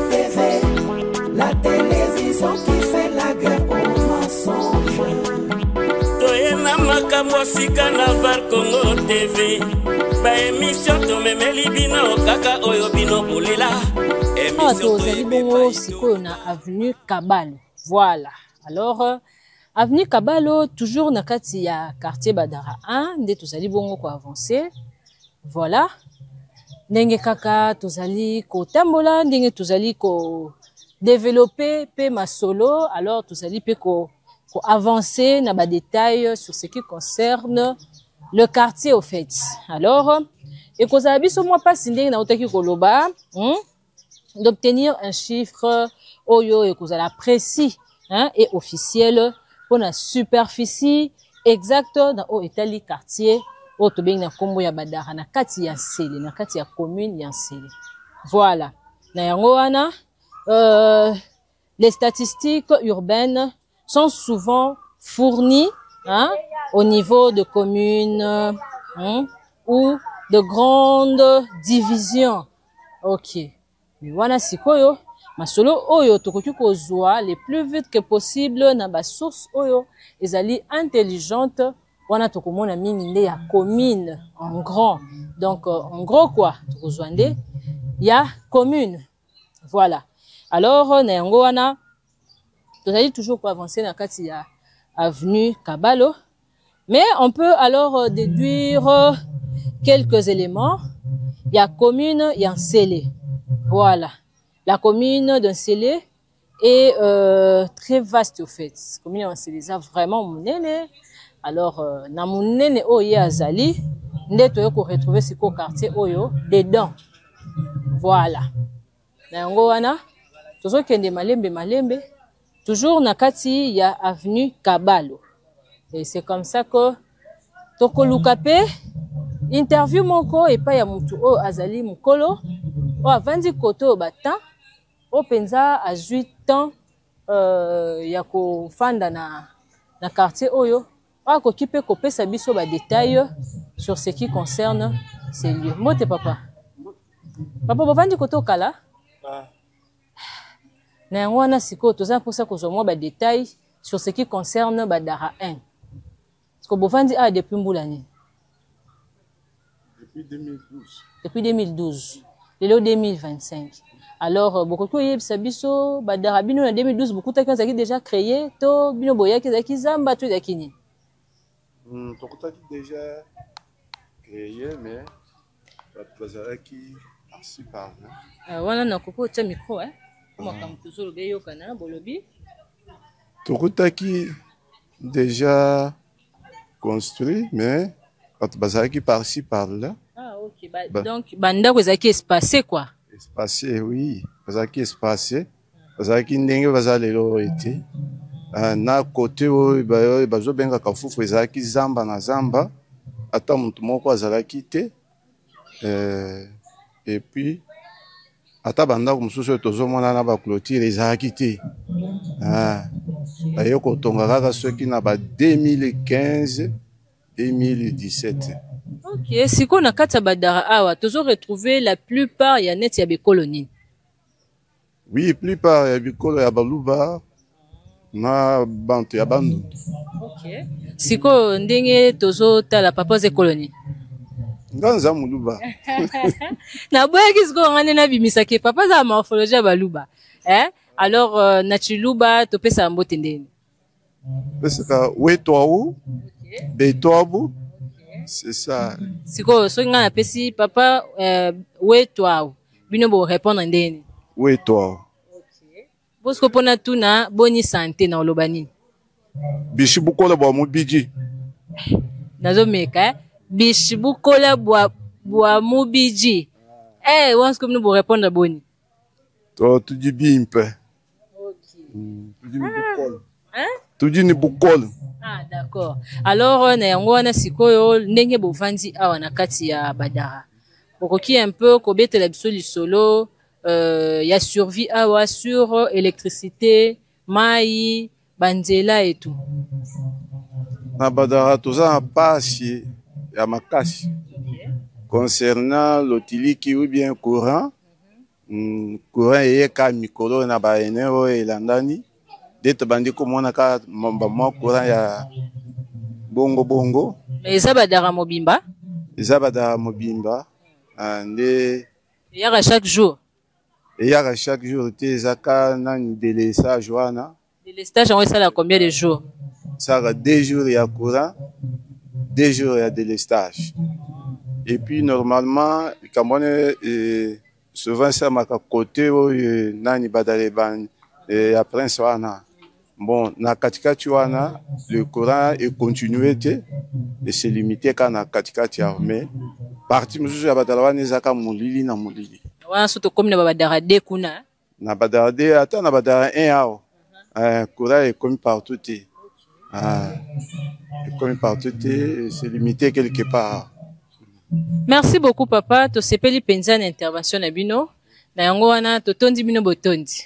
TV, la télévision qui fait la guerre aux mensonges. Toyena makambo sika na Var Congo TV. Ba émission to memeli bino kaka oyo bino bolela. Émission to bongo siko na avenue Kabalo. Voilà. Alors avenue Kabalo toujours na kati ya quartier Badara 1 nde tozali bongo ko avancer. Voilà. Ndenge kaka tozali ko tambola ndenge tozali ko développer pe masolo alors tozali pe ko avancer na ba détails sur ce qui concerne le quartier au fait. Alors et kozala biso moi pas ndenge na otaki koloba d'obtenir un chiffre oyo et kozala précis hein et officiel pour la superficie exacte dans o etali quartier o to bengi na kombo ya Badara na kati ya Nsele na kati ya commune ya Nsele. Voilà. Na yango wana les statistiques urbaines sont souvent fournies hein au niveau de communes ou de grandes divisions. OK. Mais voilà sikoyo masolo oyo tokoki kozwa le plus vite que possible na ba source oyo ezali intelligente wana tokomona mingi nde ya commune en grand. Donc en gros quoi tokozwa nde ya commune. Voilà. Alors na yango wana tozali toujours pour avancer na kati ya avenue Kabalo mais on peut alors déduire quelques éléments. Il y a commune ya Nsele. Voilà. La commune de Nsele est très vaste au fait. La commune de Nsele est vraiment monene. Alors, na monene oyo azali, nde toyo ko retrouver siko quartier oyo dedans. Voilà. Na yango wana, tozo kende malembe, toujours na kati ya avenue Kabalo. Et c'est comme ça que toko lukape interview moko et pas ya mutu o azali mukolo o avandi koto batan o penza à 8 ans ya ko fanda na quartier oyo o ko kipe ko pesa biso ba détails sur ce qui concerne ces lieux. Mote papa bavandi koto kala na yango wana siko toza pour ça ko zo mo ba détails sur ce qui concerne Badara 1 parce que bovandi a depuis mbulani. Depuis 2012. Depuis 2012. Le 2025. Alors, beaucoup de gens biso Badara bino en 2012, beaucoup de gens qui déjà créé, to bino boya qui zaki zamba tu zakini. Beaucoup déjà créé, mais bazara qui assis par là. Wana na koko cha micro Comment comme toujours beyo kana bolobi. Tokutaki déjà construit, mais bazara qui par-ci par-là. OK. Donc banda ko zaki espacé quoi. Espacé oui, bazaki espacé. Bazaki ndenge bazalelo été. Na côté oyo bazo benga kafufu ezaki zamba na zamba. Ata mutu moko azalaki te. Et puis ata banda ko mususu tozomona na ba clôture ezalaki te. Bayo ko tonga kaka soki na ba 2015 2017. OK, si qu'on a kata Badara awa, toujours retrouver la plupart ya net ya colonies. Oui, plupart ya bikolo ya baluba na bantu ya bandu. OK. Si ko ndenge tozo tala papa ze colonies. Nganza muluba. Na boya kisiko ngane na bimisa ke papa za morphologie baluba. Alors na Chiluba to pesa mbote ndeni. Parce que Wetwaou, Betwabu, c'est ça. Siko so nga na pesi papa Wetwaou. Bino bo répondre ndeni. Wetwaou. Parce que pona tuna boni santé na olobani. Bishibukola bwa mubiji. Nazo meka bishibukola bwa mubiji. Once comme nous pour répondre boni. Toi tu dis bimpe. OK. Tu dis bukol. Hein? Tu dis ni bukol. Ah d'accord. Alors na yango wana sikoyo ndenge bovandi awa na kati ya Badara. Bokoki un peu ko betela biso lisolo ya survie awa sur électricité, mai, banzela et tout. Na Badara toza pasi ya makasi. Concernant l'otiliki ou bien courant, courant eye ka mikolo na ba eneo elandani. Dete bandi komona ka mamba courant ya bongo. Eza Badara mobimba? Eza Badara mobimba. Ande Yaka chaque jour. Yaka chaque jour te ezaka nani délestage wana. Délestage en ça combien de jours? Ça a 2 jours ya courant, 2 jours ya délestage. Et puis normalement, quand on est souvent ça m'a côté nani badale ban et après ça wana. Bon, na katikati wana le courant est continué et c'est limité quand na katikati ya mais partie mususu ya badala wana ezaka mulili na mulili. Wana soto comme na Badara de kuna. Na Badara de ata na Badara 1 ao. Courant est comme partout est comme partout c'est limité quelque part. Merci beaucoup papa to sepeli penza na intervention na bino na yango wana to tondi bino botondi.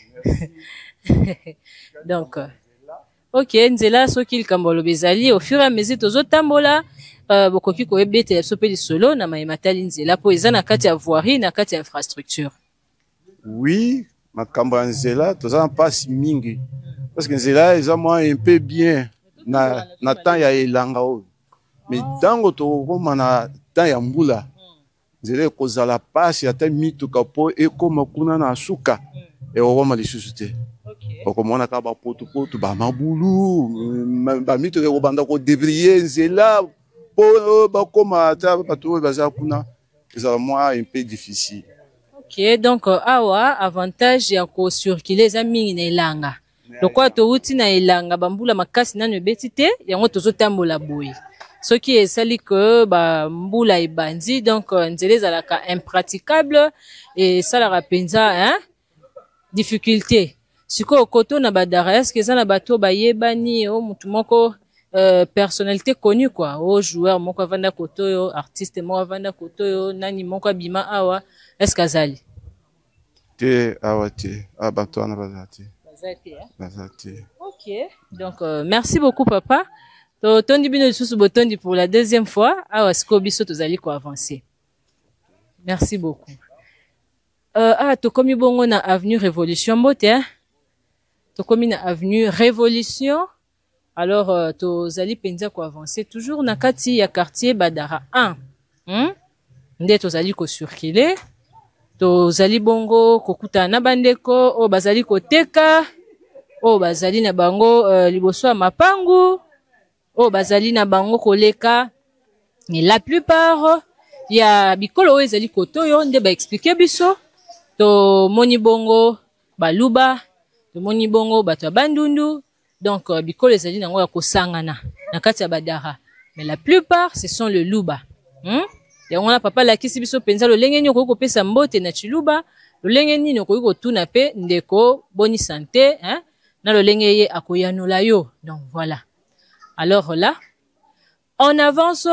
Donc OK nzela soki likambolo bezali au fur et à mesure tozo tambola bokoki ko ebete sopeli solo na mayimatali nzela po eza na kati ya voirie na kati ya infrastructure. Oui, makambo ya nzela toza passe mingi parce que nzela eza moi un peu bien na temps ya elanga o. Mais tango to koma na temps ya mbula nzela kozala passe ata mituka po ekoma kuna na suka e okoma lisusu te. Okomona ka ba poto ba mabulu ba mituka ekobanda ko débriller nzela po bakoma ata bato baza kuna ezala moi un peu difficile. OK donc awa avantage ya ko circuler za mingi na elanga. Lokwa to uti na elanga bambula makasi nanu ebeti te yango tozo tambola boye. Ce qui est sali que ba mbula ebandi donc nzela ezalaka impraticable et ça la rapenza hein difficulté. Siko koto na Badara est-ce que ça na bato ba yebani o mutu moko personnalité connue quoi o joueur moko vanda koto yo artiste moko vanda koto yo nani moko bima awa est-ce kazali te awa te abato na bazati bazati. OK donc merci beaucoup papa to tondi bino lisusu botondi pour la deuxième fois awa siko biso tozali ko avancer. Merci beaucoup. To komi bongo na avenue Révolution mbote hein to komi na avenue Révolution. Alors tozali penza ko avancer toujours na kati ya quartier Badara 1 nde tozali ko circuler tozali bongo kokuta na bandeko o bazali koteka o bazali na bango liboso ya mapangu o bazali na bango koleka mais la plupart ya bikolo oyo ezali kotoyo nde ba expliquer biso to moni bongo baluba to moni bongo bato ya bandundu donc bikolo ezali nango ya kosangana na kati ya Badara mais la plupart ce sont le luba yango na papa lakisi biso penza lolenge nini okoki kopesa mbote na Chiluba lolenge nini okoki kotuna pe ndeko boni santé hein na lolenge ye akoyanola yo. Donc voilà. Alors là on avance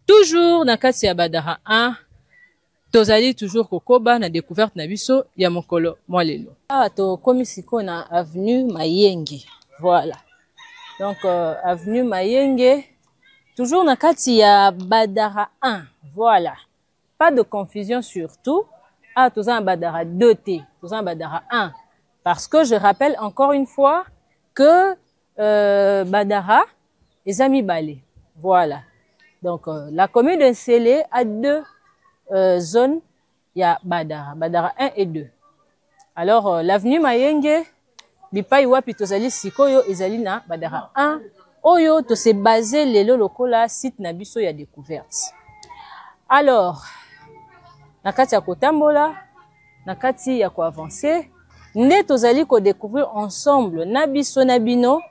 toujours na kati ya Badara 1 tozali toujours kokoba na découverte na biso ya mokolo mwa lelo to komi siko na avenue Mayenge. Voilà donc avenue Mayenge toujours na kati ya Badara 1. Voilà pas de confusion surtout toza na Badara 2T toza na Badara 1 parce que je rappelle encore une fois que Badara eza mibale. Voilà donc la commune de Nsele a 2 zones, il y a Badara 1 et 2. Alors, l'avenue Mayenge, bipai wapi tozali sikoyo ezali na Badara 1 oyo to se basé lelo lokola site na biso ya découverte. Alors na kati ya kotambola na kati ya ko avancer nde tozali ko découvrir ensemble na biso na bino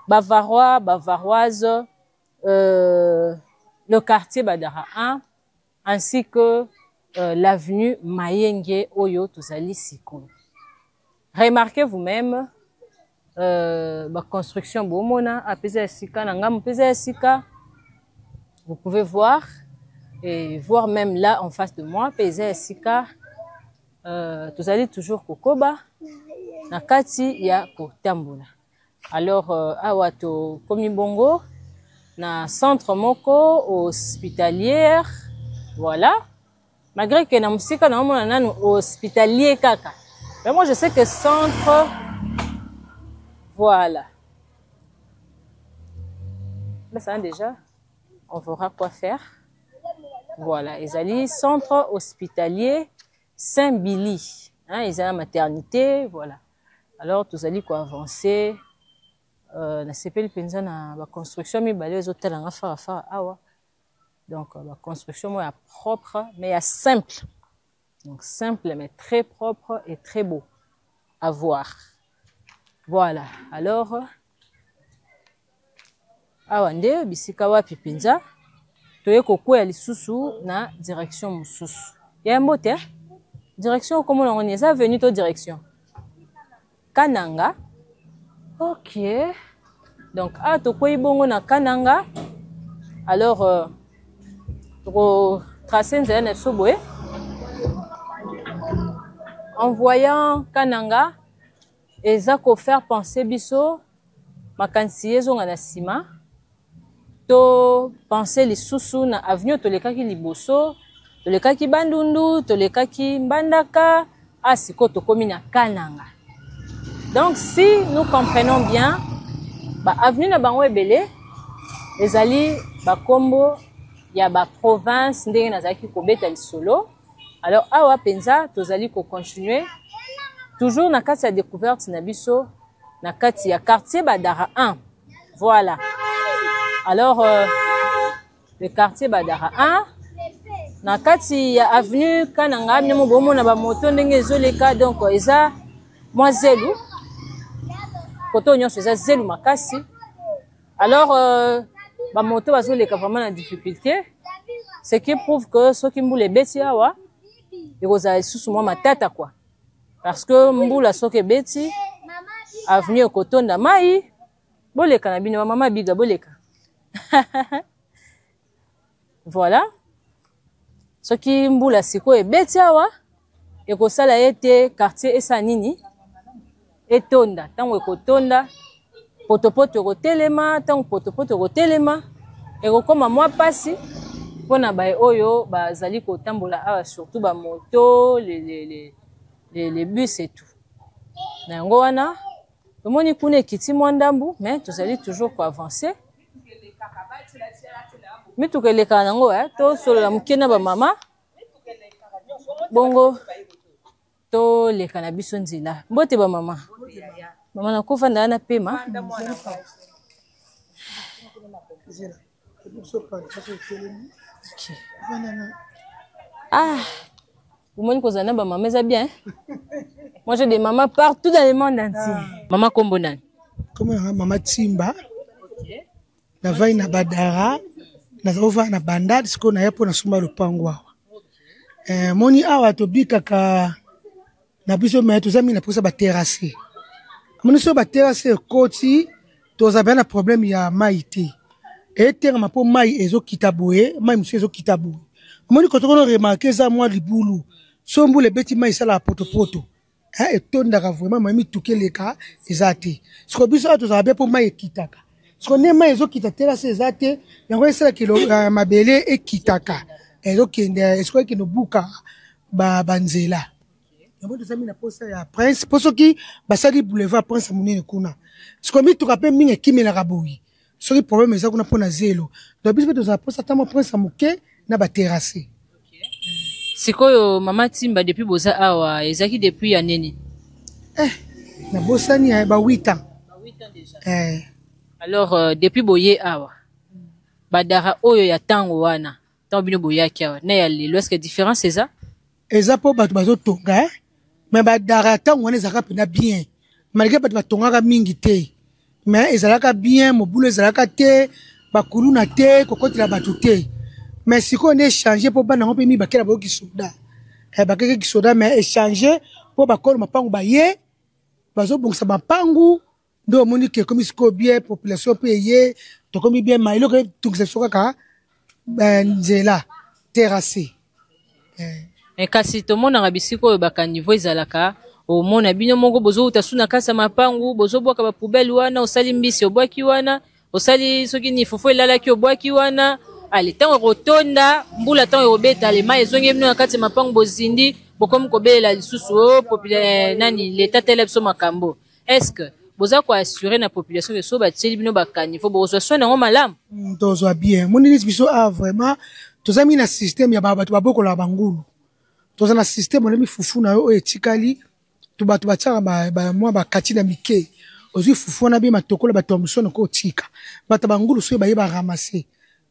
bavarois bavaroises le quartier Badara 1 ainsi que l'avenue Mayenge oyo tozali sikoyo. Remarquez vous-même la construction bomona à pesa sika nangam pesa sika. Vous pouvez voir et voir même là en face de moi pesa sika. Vous allez toujours kokoba na kati ya kotambola. Alors awato komi bongo na centre moko hospitalière, voilà. Malgré que na musika na mona nanu hospitalier kaka. Mais moi je sais que centre, voilà. Mais ça déjà, on verra quoi faire. Voilà, ezali centre hospitalier Saint-Billy. Hein, ils ont la maternité, voilà. Alors, tous allez quoi avancer. Na CPL penza na la construction mi balé les hôtels en fa awa. Donc la construction est propre mais est simple. Donc simple mais très propre et très beau à voir. Voilà. Alors awa nde bisika wapi penza toye kokwea lisusu na direction mususu. Ya mbote direction comment on est ça venu to direction Kananga. OK. Donc à tokwei bongo na Kananga. Alors pour tracer nzela soboé en voyant Kananga eza ko faire penser biso makansi ezonga na sima to penser lisusu na avenue to lekaki liboso to lekaki Bandundu to lekaki Mbandaka asiko to komi na Kananga. Donc si nous comprenons bien ba avenue na bango ebele ezali ba kombo ya ba province ndenge nazaki kobeta lisolo. Alors awa penza tozali ko continuer toujours na kati ya découverte na biso na kati ya quartier Badara 1. Voilà. Alors le quartier Badara 1 na kati ya avenue Kananga nyamo bomo na ba moto ndenge ezoleka donc eza moi zelu koto nyonso eza zelu makasi. Alors ba moto bazoleka vraiment na difficulté, ce qui prouve que ceux qui mboule beti awa ekozala lisusu mwa matata quoi, parce que mbula soki beti avenue kotonda mai boleka na bino mama biga boleka. Voilà, soki mbula siko ebeti awa ekosala ete quartier esa nini etonda tango ekotonda potopoto kotelema tango potopoto kotelema ekokoma mwa pasi pona ba oyo bazali kotambola awa surtout ba moto les bus et tout. Na yango wana tomoni kuna ekiti mwa ndambu mais tozali toujours ko avancer. Mitukeleka nango to solo la mukena ba mama bongo to leka na biso nzila mbote ba mama mama na kufa ndana pema. Okay. Ah, vous m'avez causé un maman, mais c'est bien. Moi j'ai des mamans partout dans le monde entier. Maman Kombonan. Comment maman Timba? Na vai na Badara, na ova na Bandad, siko na yapo na suma lupangwa. Moni awa to bikaka na biso me to zami na posa ba terrasser. Moni so ba terrasser koti to za bana problème ya maïté. Et terme pour mai ezo kitaboé, mai monsieur ezo kitaboé. Moni ko to kono remarquer ça moi libulu. So mbule beti mai sala poto. Et tondaka vraiment mami touké les cas ezate. Siko biso to za be pour mai kitaka. Siko ne mai ezo kitatela se ezate, yango esala kilo mabele e kitaka. Ezo kende esko ke no buka ba banzela. Yango to zami na posa ya Prince, poso ki basali boulevard Prince munene kuna. Siko mi to kapé minge kimela kaboyi. Ce qui problème est qu'on a pris zélo. Donc bis beto za posa tamo prince amuke na ba terrasser. Sikoyo mama Timba depuis boza awa ezaki depuis ya nini? Na bosani ba 8 ans. Ba 8 ans déjà. Alors depuis boye awa. Badara oyo ya tango wana. Tango bino boyaki awa. Na ya lelo est-ce que différence c'est ça? Eza po bato bazotonga mais badara tango wana ezalaka pena bien. Malgré bato batongaka mingi te. Mais ezalaka bien, mobulo ezalaka te, bakuluna te, kokotela bato te. Mais si on échanger pour bana ngope mi bakela ba ki soda. Bakeke ki soda mais échanger pour bakolo mapangu ba ye. Bazo bongisa mapangu ndo moni ke comme siko bien population pe ye, to comme bien mailo ke tungisa soka ka nzela terrassé. Mais kasi to mona ngabisiko baka niveau ezalaka o mona bino moko bozo utasuna kasa mapangu bozo boka ba poubelle wana osali mbisi obwaki wana osali soki ni fofo elalaki obwaki wana ale tango rotonda mbula tango obeta le mai ezonge bino kati mapangu bozindi bokomi kobelela lisusu o populaire nani l'état telebso makambo est-ce que boza ko assurer na population que so ba tseli bino bakani fo bozo sona ngo malamu tozo bien moni biso a vraiment tozami na système ya bato baboko la bangulu toza na système on mi fufu na yo etikali to bato bataka ba mwa bakati na mike ozi fufu na bi matokola bato musono ko tika bato bangulu so ba yeba ramasser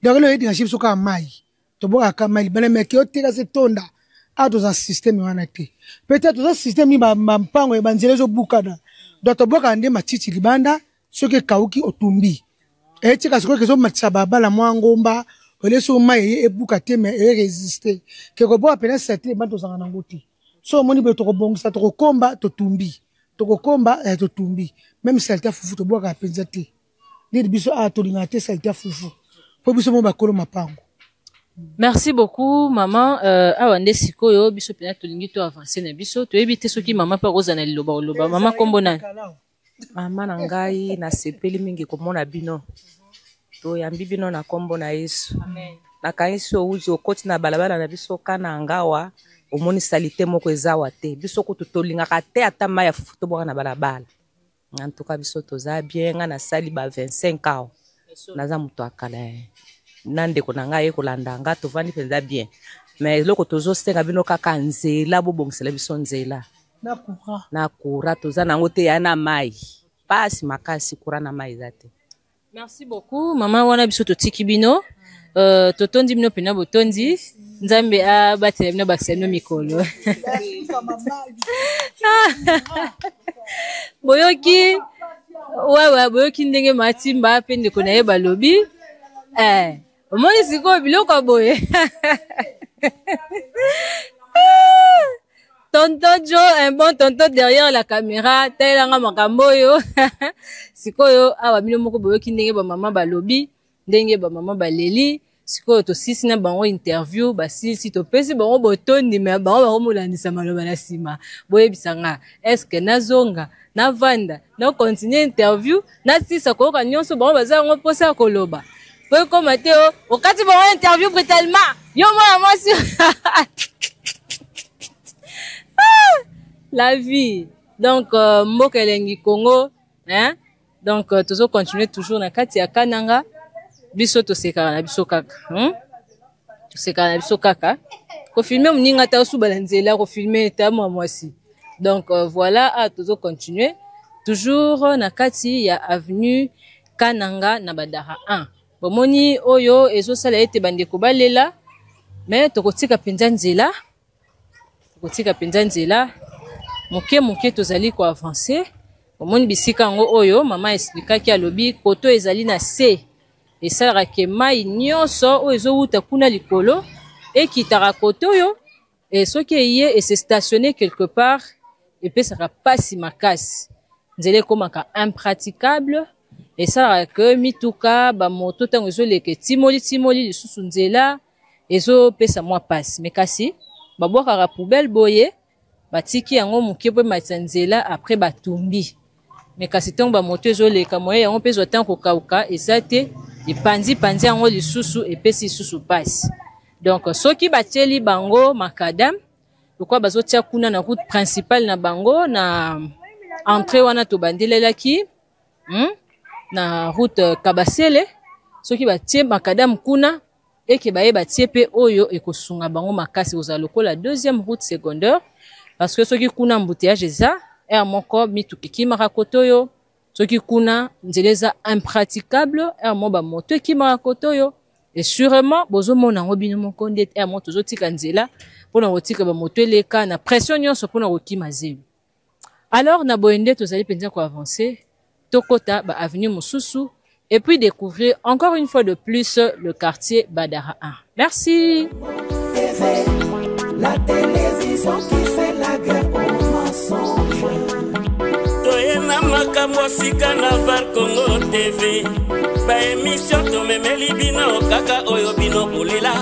donc le yedi na chiso ka mai to boka ka mai bana meke o tika se tonda a dans un système wana te peut-être dans un système ba mpango e banzele zo bukana do to boka ande matiti libanda soki kauki otumbi etika siko kezo matsa baba la mwa ngomba ole so mai e buka te mais e résister ke ko bo apena certain banto zanga ngoti so moni be to ko bongisa to ko komba to tumbi to ko komba to tumbi même certain fufu to boka penza te ni biso a to linga te certain fufu po biso mo bakolo mapango. Merci beaucoup maman awa nde sikoyo biso pena to lingi to avancer na biso to ebite soki maman pa roza na loba maman kombo na mama na ngai na sepeli mingi komona bino to yambi bino na kombo na Yesu amen na kanisi ouzo okoti na balabala na biso kana ngawa omoni salite moko ezawa te biso ko tolingaka te ata mai ya fufu to boka na balabala en tout cas biso toza bien nga na sali ba 25 ans naza muto akala nande ko nanga ye kolanda nga to vandi penza bien mais loko tozo senga bino kaka nzela bobongisela biso nzela na kura toza nango te ya na mai pasi makasi kura na mai zate. Merci beaucoup maman wana biso totiki bino totondi bino pena botondi nzambe a batela bino bakisano mikolo boyoki wawa boyoki ndenge matimba pende kona ye balobi omoni siko biloko boye tonton Joe, un bon tonton derrière la caméra, telanga makambo yo. Sikoyo awa bino moko boyoki ndenge ba mama balobi, ndenge ba mama baleli, sikoyo to sisi na bango interview, ba sisi to pesi bango botondi me bango ba komolandisa maloba na sima. Boye bisanga, est-ce que nazonga, na vanda, na continuer interview, na sisa ko ka nyonso bango baza ngo posa koloba. Boye ko Mateo, okati bango interview brutalement. Yo moi sur la vie. Donc, Mboka Elengi Congo, hein? Donc, toujours continuer toujours na kati ya kananga. Biso to sekara na biso kaka. To sekara na biso kaka. Ko filmer mninga ta osu balanzela, ko filmer ta mwasi. Donc, voilà, toujours continuer. Toujours na kati ya avenue Kananga na Badara 1. Bomoni oyo ezo sala ete bandeko balela. Mais tokotika penza nzela. Tokotika penza nzela. Moke tozali ko avancer omoni bisika ngo oyo mama expliquaki alobi koto ezali na C esala ke mai nyonso o ezowuta kuna likolo ekitaka koto yo et soki eye et se stationner quelque part et puis ça va pasi makasi nzele komaka impraticable et ça que mituka ba moto tango ezoleke timoli lisusu nzela ezo pesa mwa pasi mais kasi babwaka ka poubelle boye batiki yango muke po matsanzela après batumbi mais kasi tongo ba moto ezoleka moye yango pezo tango kokauka ezate epanzi yango lisusu epesi lisusu passe donc soki batieli bango makadam pourquoi bazotia kuna na route principale na bango na entrée wana to bandelelaki na route Kabasele soki batie makadam kuna eke baye batie pe oyo ekosunga bango makasi ozalokola deuxième route secondaire parce que ceux qui kuna embouteillage eza moko mituki kimaka kotoyo soki kuna nzela eza impraticable mo ba moto ekimaka kotoyo et sûrement bozomona ngo bino moko nde mo tozotika nzela mpona kotika ba moto eleka na pression nyonso mpona kokima zelo. Alors na boyende tozali penza ko avancer tokota ba avenue mosusu et puis découvrir encore une fois de plus le quartier Badara 1. Merci. TV, la télévision qui fait la guerre aux mensonges. Toyena makambo sika na Var Congo TV. Ba émission to memeli bino kaka oyo bino bolela.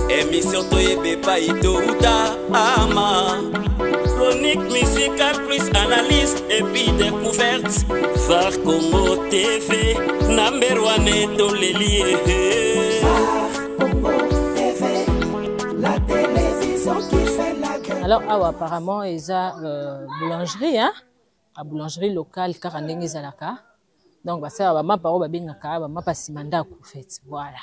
Émission to yebe pa ito uta ama. Chronique musicale plus analyse et puis découverte. Var Congo TV, number one eto lelie. Var Congo TV, la télévision qui fait la guerre. Alors apparemment ils ont boulangerie hein, la boulangerie locale car ndenge ezalaka. Donc ça va ma paro ba bengaka ba ma pasimanda en fait. Voilà.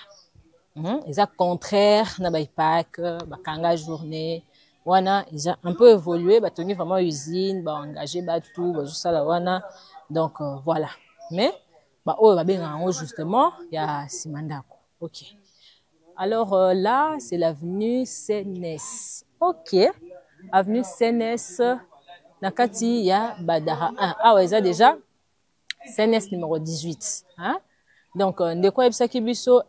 Ils ont contraire na ba ipak ba kanga journée. Wana ils ont un peu évolué, ba toni vraiment usine, ba engagé ba tout, ba jusala wana. Donc voilà. Mais ba o ba bengaka justement ya simandako. OK. Alors là, c'est l'avenue CNS. OK. Avenue CNS nakati ya Badara 1. Ah ouais, ça déjà CNS numéro 18, hein? Donc ndeko ebisaki biso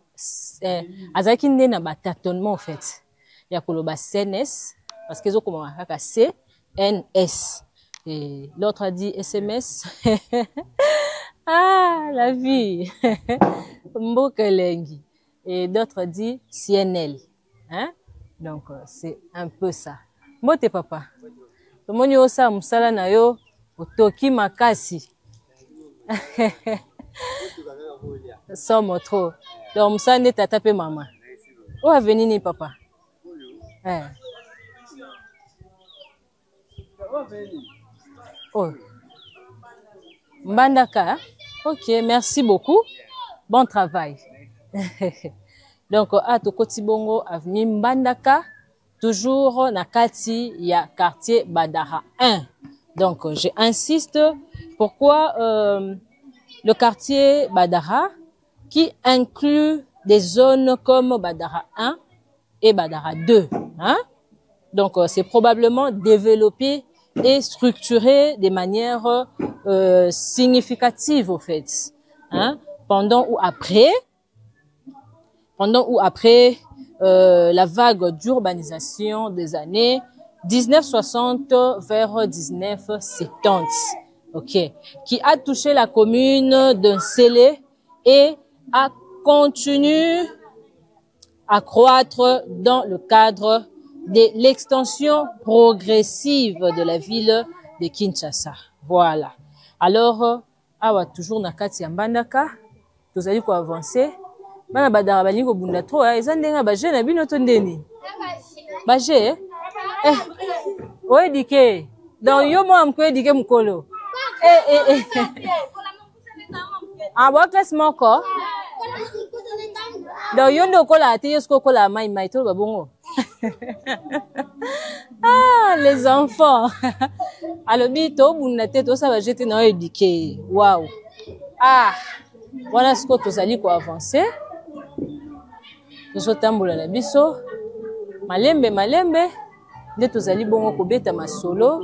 azaki nde na batatonnement en fait. Ya koloba CNS parce que ezokoma kaka CNS. Et l'autre a dit SMS. Ah, la vie. Mbokelengi. Et d'autres dit CNL. Hein? Donc, c'est un peu ça. Mote papa. Tomoni osa musala na yo otoki makasi. Somme trop. Donc, musala ne tata pe maman. Où a venu ni papa? Oh. Mbandaka. Ok, merci beaucoup. Bon travail. Donc, à Tokoti Bongo, avenue Mbandaka, toujours na kati ya quartier Badara 1. Donc, j'insiste, pourquoi le quartier Badara, qui inclut des zones comme Badara 1 et Badara 2. Hein? Donc, c'est probablement développé et structuré de manière significative, au fait. Hein? Pendant ou après la vague d'urbanisation des années 1960 vers 1970, ok, qui a touché la commune de Nsele et a continué à croître dans le cadre de l'extension progressive de la ville de Kinshasa. Voilà. Alors, awa toujours na kati ya Mbandaka, tozali ko avancer. Bana badara bali ko bunda trop, eza ndenga baje na bino to ndeni. Baje ouais dike. Donc yo mo amko dike mukolo. Ah bon classe moko. Donc yo ndo kola ate yesko kola mai to babongo. Ah les enfants. Alors bito bunda te to ça va jeter na éduquer. Waouh. Ah voilà ce que tozali ko avancer. Tozotambola na biso malembe nde tozali bongo kobeta masolo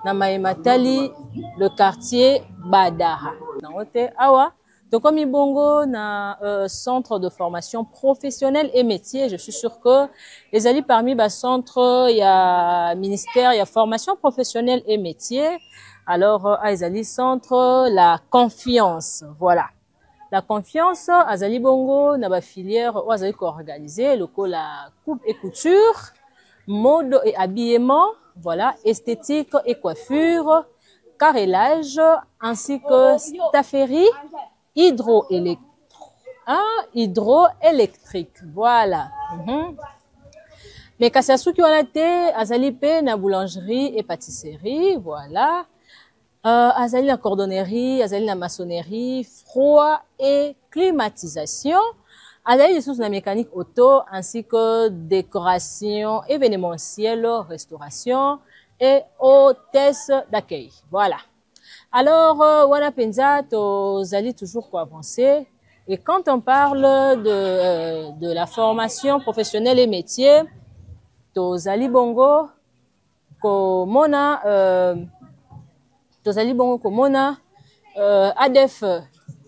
na maematali le quartier Badara. Na ote awa tokomi bongo na centre de formation professionnelle et métier. Je suis sûre que les ali parmi ba centre il y a ministère, il y a formation professionnelle et métier. Alors ezali centre la confiance. Voilà. La confiance, azali bongo, na ba filière, ou azali ko organiser, le la coupe et couture, mode et habillement, voilà, esthétique et coiffure, carrelage, ainsi que stafferie, hydroélectrique, voilà. Mais kasasuki wana te, azali pe na boulangerie et pâtisserie, voilà. Azali la cordonnerie, azali la maçonnerie, froid et climatisation, azali les sources de la mécanique auto ainsi que décoration événementielle, restauration, et hôtesse d'accueil. Voilà. Alors, wana penza, tozali toujours pour avancer. Et quand on parle de la formation professionnelle et métier, tozali bongo komona ADEF,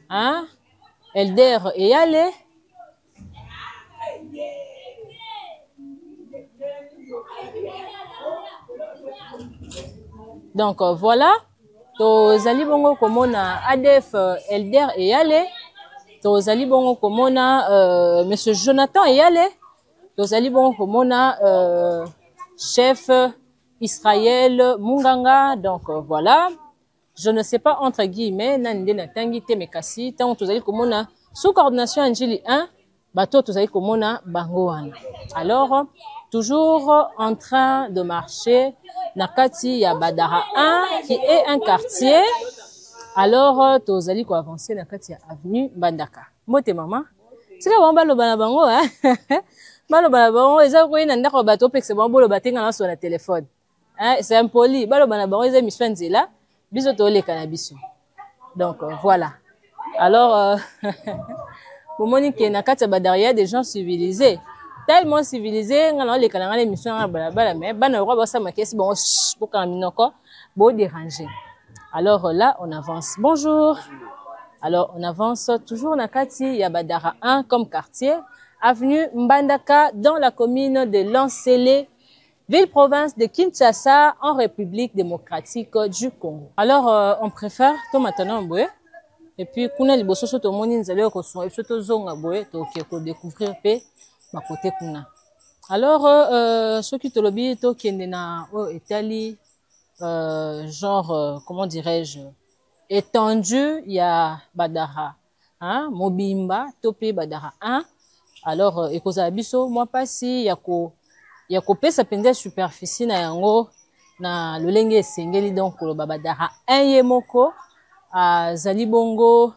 hein, Elder et Yale. Donc voilà, tozali bongo komona ADEF, Elder et Yale. Tozali bongo komona Monsieur Jonathan et Yale. Tozali bongo komona chef Israël Munganga. Donc voilà, je ne sais pas entre guillemets nande na tangi te mekasi tant tozali komona sous coordination Angeli 1 bato tozali komona bango wana. Alors toujours en train de marcher na kati ya Badara 1 qui est un quartier. Alors tozali ko avancer na kati ya avenue Mbandaka. Mote mama tika bamba lo bana bango hein. Balo bana bango eza ko ina ndako bato pekse bango lo batenga na so na téléphone. Hein, c'est impoli. Balo bana bango eza mission nzela biso to le cannabis. Donc voilà. Alors bomoni ke na kati ya Badara des gens civilisés. Tellement civilisés ngana le kananga l'émission na bala mais bana roi ba sa makesi bon pour quand minoko bo déranger. Alors là, on avance. Bonjour. Alors, on avance toujours na kati ya Badara 1 comme quartier, avenue Mbandaka dans la commune de Lansele, ville-province de Kinshasa en République démocratique du Congo. Alors, on préfère to maintenant boye et puis kuna liboso so to moni nzale ko so so to zonga boye to ko découvrir pe ma côté kuna. Alors, ceux qui te lobi to kende na o Italie genre, comment dirais-je, étendu, il y a Badara, hein, Mobimba, Topé Badara 1. Alors, ekozabiso, moi pas si, y a ko pesa pende superficie na yango, na lolenge sengeli donc le Badara 1 yemoko, à Zalibongo,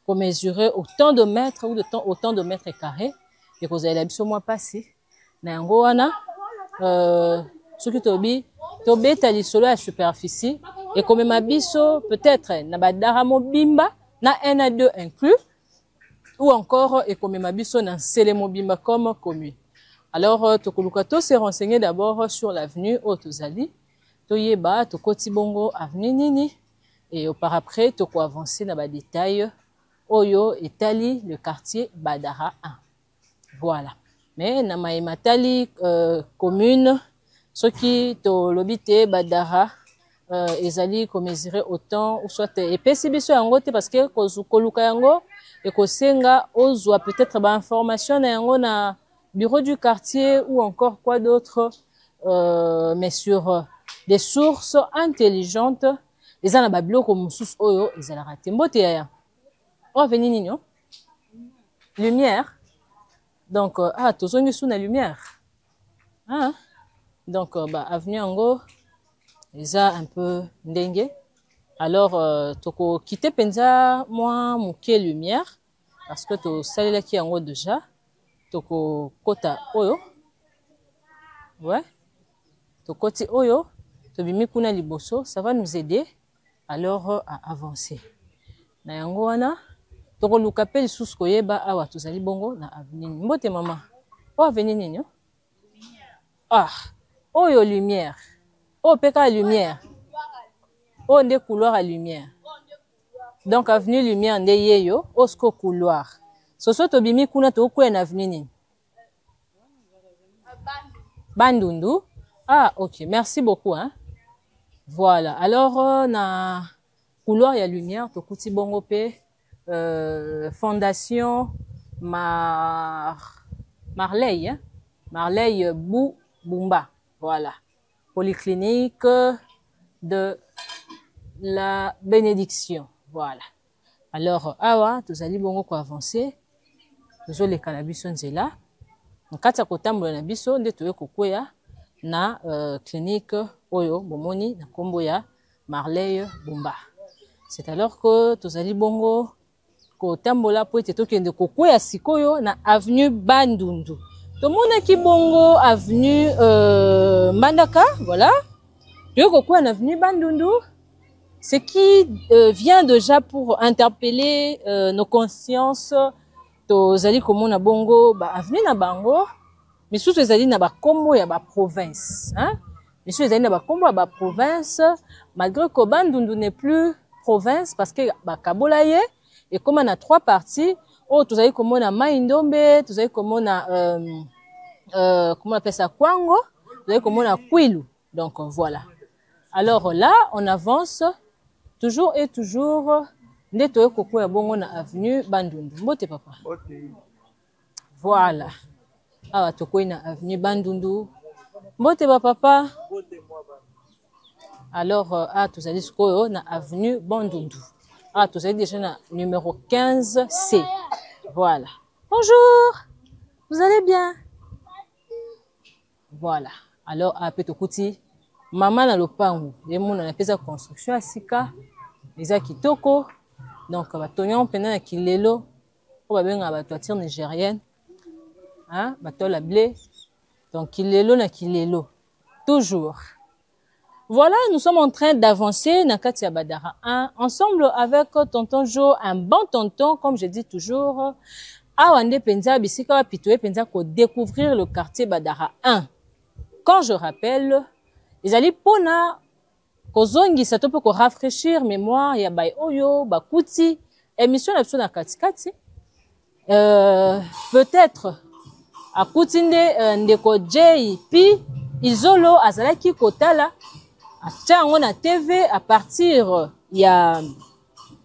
pour mesurer autant de mètres ou autant de mètres carrés. Ekozabiso, moi pas si, na yango wana, ce qui tobi, tobeta lisolo ya superficie et comme ma biso peut-être na Badara Mobimba na 1 à 2 inclus ou encore et comme ma biso na Sele Mobimba comme commune. Alors tokoluka to se renseigner d'abord sur l'avenue Otozali toyeba tokoti bongo avenue nini et par après toko avancer na ba détail oyo etali le quartier Badara 1. Voilà. Mais na maimatali commune ce qui to lobité Badara ezali ko mesurer autant ou soit epesi biso yango te parce que koluka yango et ko senga ozwa peut-être ba information na yango na bureau du quartier ou encore quoi d'autre mais sur des sources intelligentes ezana ba biloko mususu oyo ezala raté mbote ya o veni nino lumière donc tozongi sous na lumière hein. Donc, avenue Ango, eza un peu ndenge. Alors, toko quitter penza moi mouké lumière parce que to salela ki yango déjà. Toko kota oyo. Ouais. To koti oyo, to bimi kuna liboso, ça va nous aider alors à avancer. Na yango wana, toko luka pe lisusu koyeba awa tozali bongo na avenue. Mbote mama. O avenue nini? Ah. Oh yo lumière, oh peka lumière, oh nde couloir à lumière. Donc avenue lumière nde yeyo, osko couloir. Soso to bimi kuna to kwe na avenue nini? Bandundu. Ah ok, merci beaucoup hein. Voilà. Alors na couloir ya lumière to kuti bongo pe fondation Marley hein? Marley Bumba. Voilà. Polyclinique de la bénédiction. Voilà. Alors, awa, tous allons bongo ko avancer. Nous les cannabis sont là. En kata kotambola na biso nde toye kokwea na clinique oyo bomoni na kombo ya Marley Bumba. C'est alors que tous allons bongo kotambola po ete tokende kokwea sikoyo na avenue Bandundu. Tout le monde qui bongo avenue Mbandaka, voilà. Toyoko na avenue Bandundu, ce qui vient déjà pour interpeller nos consciences. Tozali komona bongo ba avenue na bango, mais sous tozali na ba kombo ya ba province, hein? Mais sous tozali na ba kombo ya ba province, malgré que Bandundu n'est plus province parce que ba kabolaye et comme on a 3 parties, oh tozali komona Maindombe, tozali komona comment on appelle ça, Kwango, tozali komona Kwilu. Donc voilà. Alors là, on avance toujours et toujours. Ndeto yo koko ya bongo na avenue Bandundu. Mbote papa. Voilà. Awa toko na avenue Bandundu. Mbote ba papa. Alors tozali sikoyo na avenue Bandundu. Tozali déjà na numéro 15C. Voilà. Bonjour. Vous allez bien? Voilà. Alors Petokouti, maman na lopangu. Yemo na pesa construction asika. Eza kitoko. Donc, batonyon pendant na kilelo, on va bien à la toiture nigérienne, hein, la blé. Donc, kilelo na kilelo, toujours. Voilà, nous sommes en train d'avancer na Katia Badara 1, ensemble avec tonton Jo, un bon tonton, comme je dis toujours. Awande penza bisika pitoé penza ko découvrir le quartier Badara 1. Quand je rappelle, les alliés pona kozongi ça peut ko rafraîchir mémoire ya bay oyo bakuti émission na katikati peut-être akutinde ndeko JP izolo azalaki kotala atango na TV à partir ya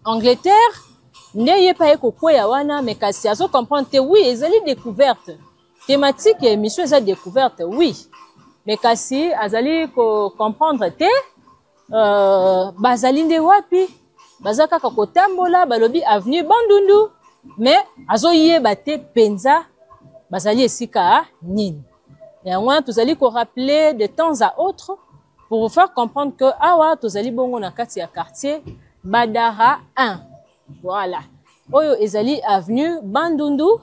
Angleterre ndeye pa eko kwea wana mais kasi azo comprendre que oui ezali découverte thématique ya émission eza découverte oui mais kasi azali ko comprendre te bazali nde wapi bazaka kotambola balobi avenue Bandundu mais azoyeba te penza bazali esika nini et moi tozali ko rappeler de temps à autre pour vous faire comprendre que awa tozali bongo na kati ya quartier Badara 1 voilà oyo ezali avenue Bandundu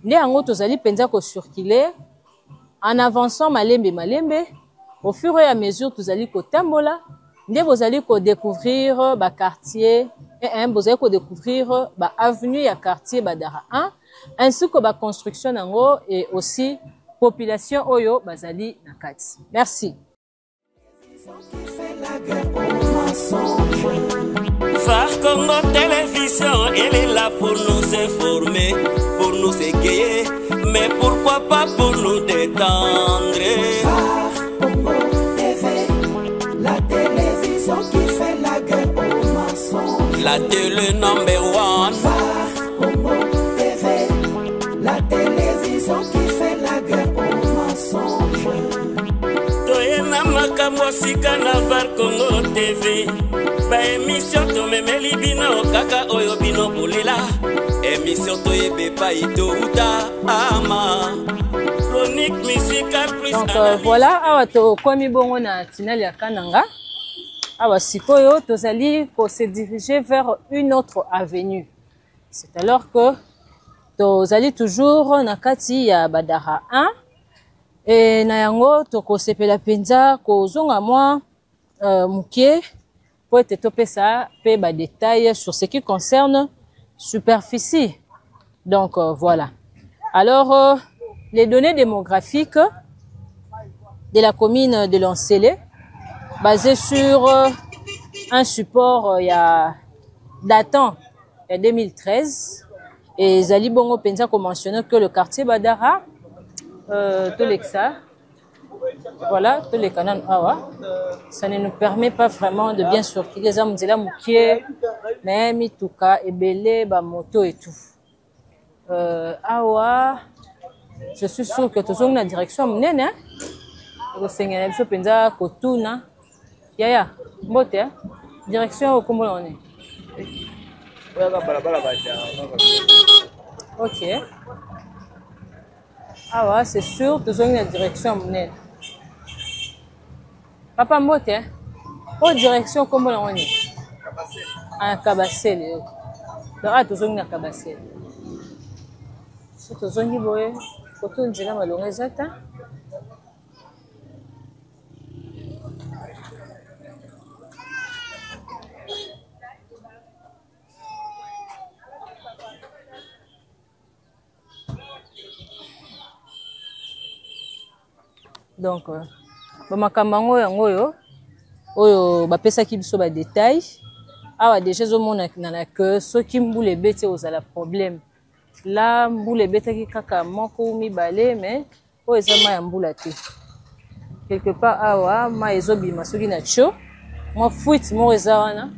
nde yango tozali penza ko circuler en avançant malembe au fur et à mesure tozali kotambola nde bozali ko découvrir ba quartier bozali ko découvrir ba avenue ya quartier Badara 1 ainsi que ba construction nango et aussi population oyo bazali na kati. Merci. Phare Congo Télévision, elle est là pour nous informer, pour nous égayer, mais pourquoi pas pour nous détendre. Phare Congo TV, la télévision qui fait la guerre aux mensonges. La télé number 1. Phare Congo TV, la télévision qui fait la guerre aux mensonges. Toyena makambo sika na Phare Congo TV. Ba émission to memeli bino kaka oyo bino bolela. Émission to yebe pa ito uta ama. Chronique musicale plus donc voilà awa to komi bongo na tinali ya Kananga. Awa sikoyo tozali ko se diriger vers une autre avenue. C'est alors que tozali toujours na kati ya Badara 1 et na yango to ko sepela penza ko zonga moi mukie pour être topé ça pe ba détails sur ce qui concerne superficie. Donc voilà. Alors les données démographiques de la commune de Lancélé basées sur un support datant de 2013 et Zali Bongo Penza a mentionné que le quartier Badara Tolexa voilà, tous les canaux awa, ça ne nous permet pas vraiment de bien circuler les âmes de la moukier, mais mituka, ebele, ba moto et tout. Awa, je suis sûr que tous la direction mnene, hein? Le Seigneur se penza kotuna, yaya, mbote, direction au Kombo on est. Ok. Awa, c'est sûr, tous la direction mnene. Papa Mbote, au direction comment on est? À Kabasele. Donc, tout le monde Kabasele. Si tout le monde boye, quand on dit là, malheureusement, Donc bamakambo yango yango oyo bapesaki biso ba détail awa déjà ezomona na que soki mbula ebeti ozala problème la mbula ebetaki kaka moko mibale mais oyo eza mai ya mbula te quelque part awa mai ezobima soki na tio mwa fuite moko eza wana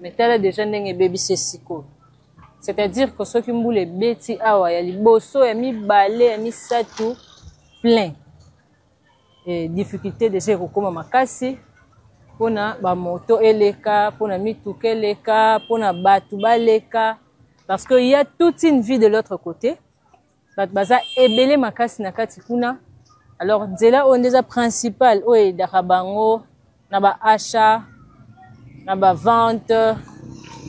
mais tala déjà ndenge ebebisi esikoyo c'est-à-dire que soki mbula ebeti awa ya liboso ya mibale ya misato plein et difficulté déjà ekokoma makasi mpona bamoto eleka mpona mituka eleka mpona bato baleka parce que il y a toute une vie de l'autre côté bato baza ebele makasi na kati kuna alors nzela oyo nde eza principal oyo eyedaka bango na baachat na bavente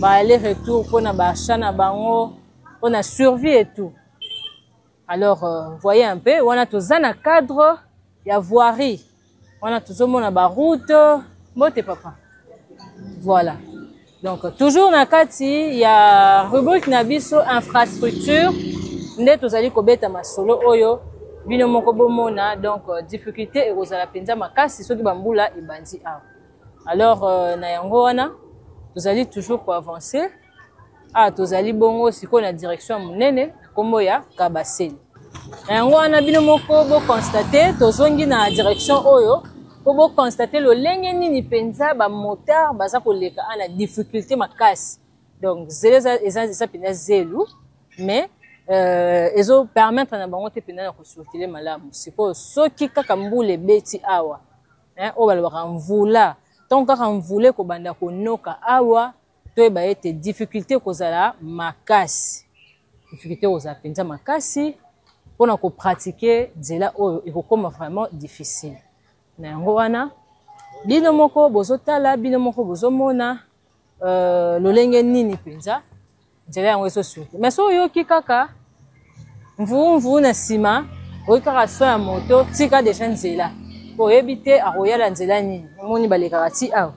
baaller retour mpona baachat na bango mpona survie et tout alors voyez un peu wana toza na cadre ya voirie wana tozomona baroute mbote papa voilà donc toujours na kati ya rubrique na biso infrastructure nde tozali kobeta masolo oyo bino moko bomona donc difficulté ekozala mpenza makasi soki bambula ebandi awa alors na yango wana tozali toujours koavancer tozali bongo sikoyo na direction ya monene kombo ya kabaseli na yango wana bino moko boconstate tozongi na direction oyo po boconstate lolenge nini mpenza bamotard baza koleka ana difficulté makasi donc zelo eza mpenza zelu mais ezopermettre na bango te mpenza na kocircule malamu sikoyo soki kaka mbula ebeti awa oyo balobaka mvula ntango kaka mvula ekobanda konoka awa toyeba ete difficulté kozala makasi difficulté kozala mpenza makasi mpona kopratike nzela oyo ekokoma vraiment difficile na yango wana bino moko bozotala bino moko bozomona lolenge nini mpenza nzela yango ezosuki mais so oyoki kaka mvumvu na nsima oyoki kaka so ya moto tika deja nzela oyebi te akoyala nzela nini omoni balekaka ti awa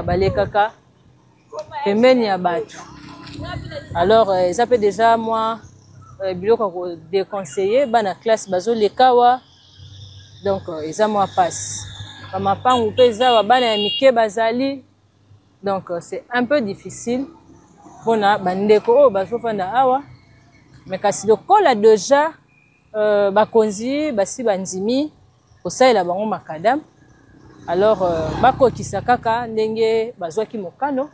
balekaka pembeni ya bato alors eza mpe deja mwa biloko ya kodéconseiller bana classe bazoleka awa donc eza mwa passe bamapangu mpe eza wa bana ya mike bazali donc c'est un peu difficile mpona bandeko oyo bazofanda awa mais kasi lokola deja bakonzi basi bandimi kosalela bango makadam alors bakokisa kaka ndenge bazwaki mokano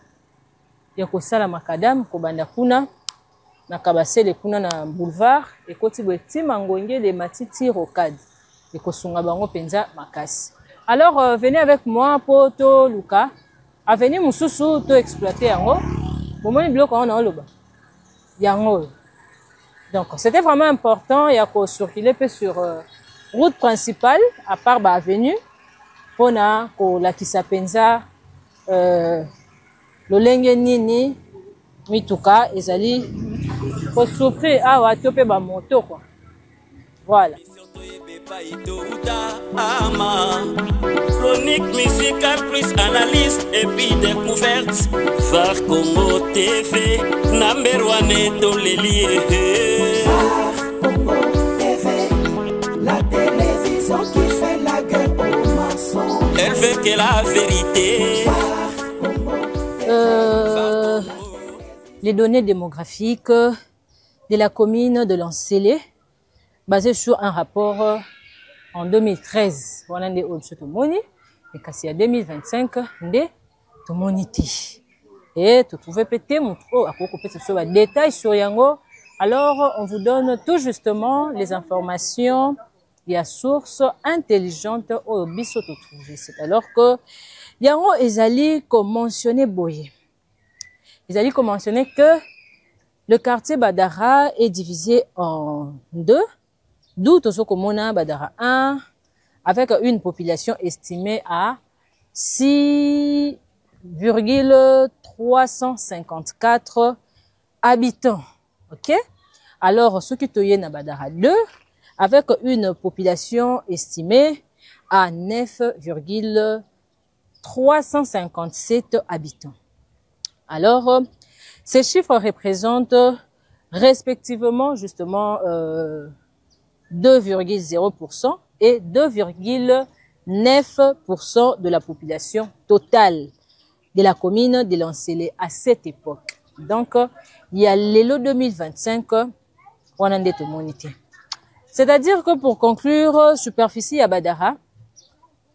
ya kosala makadam kobanda kuna na kabasele kuna na boulevard ekoti boye ntima ngongele matiti rocade ekosunga bango mpenza makasi alors venez avec moi po toluka avenir mosusu to exploiter yango bomoni biloko yango na oloba yango donc c'était vraiment important ya kocirculer mpe sur route principale à part baavenue mpona kolakisa mpenza lolenge nini mituka ezali kosouffrir awa to mpe bamoto quoi voilà Chronique musicale plus analyse et puis découverte Var Congo TV number one dans les lieux Congo TV, la télévision qui fait la guerre aux mensonges. Elle veut que la vérité les données démographiques de la commune de Lancélé basées sur un rapport en 2013 wana nde oyo biso tomoni ekasi ya 2025 nde tomoni te et totrouve mpe te moto oyo akoki kopesa biso badétail sur yango alors on vous donne tout justement les informations ya source intelligente oyo biso totrouve c'est alors que yango ezali komentionne boye ezali komentionne que le quartier Badara est divisé en deux. D'où Tosokomona Badara 1, avec une population estimée à 6,354 habitants. Ok? Alors, ce qui est na Badara 2, avec une population estimée à 9,357 habitants. Alors, ces chiffres représentent respectivement justement 2,0% et 2,9% de la population totale de la commune de Lansele à cette époque. Donc, il y a l'élo 2025, on a des monité. C'est-à-dire que pour conclure, superficie à Badara,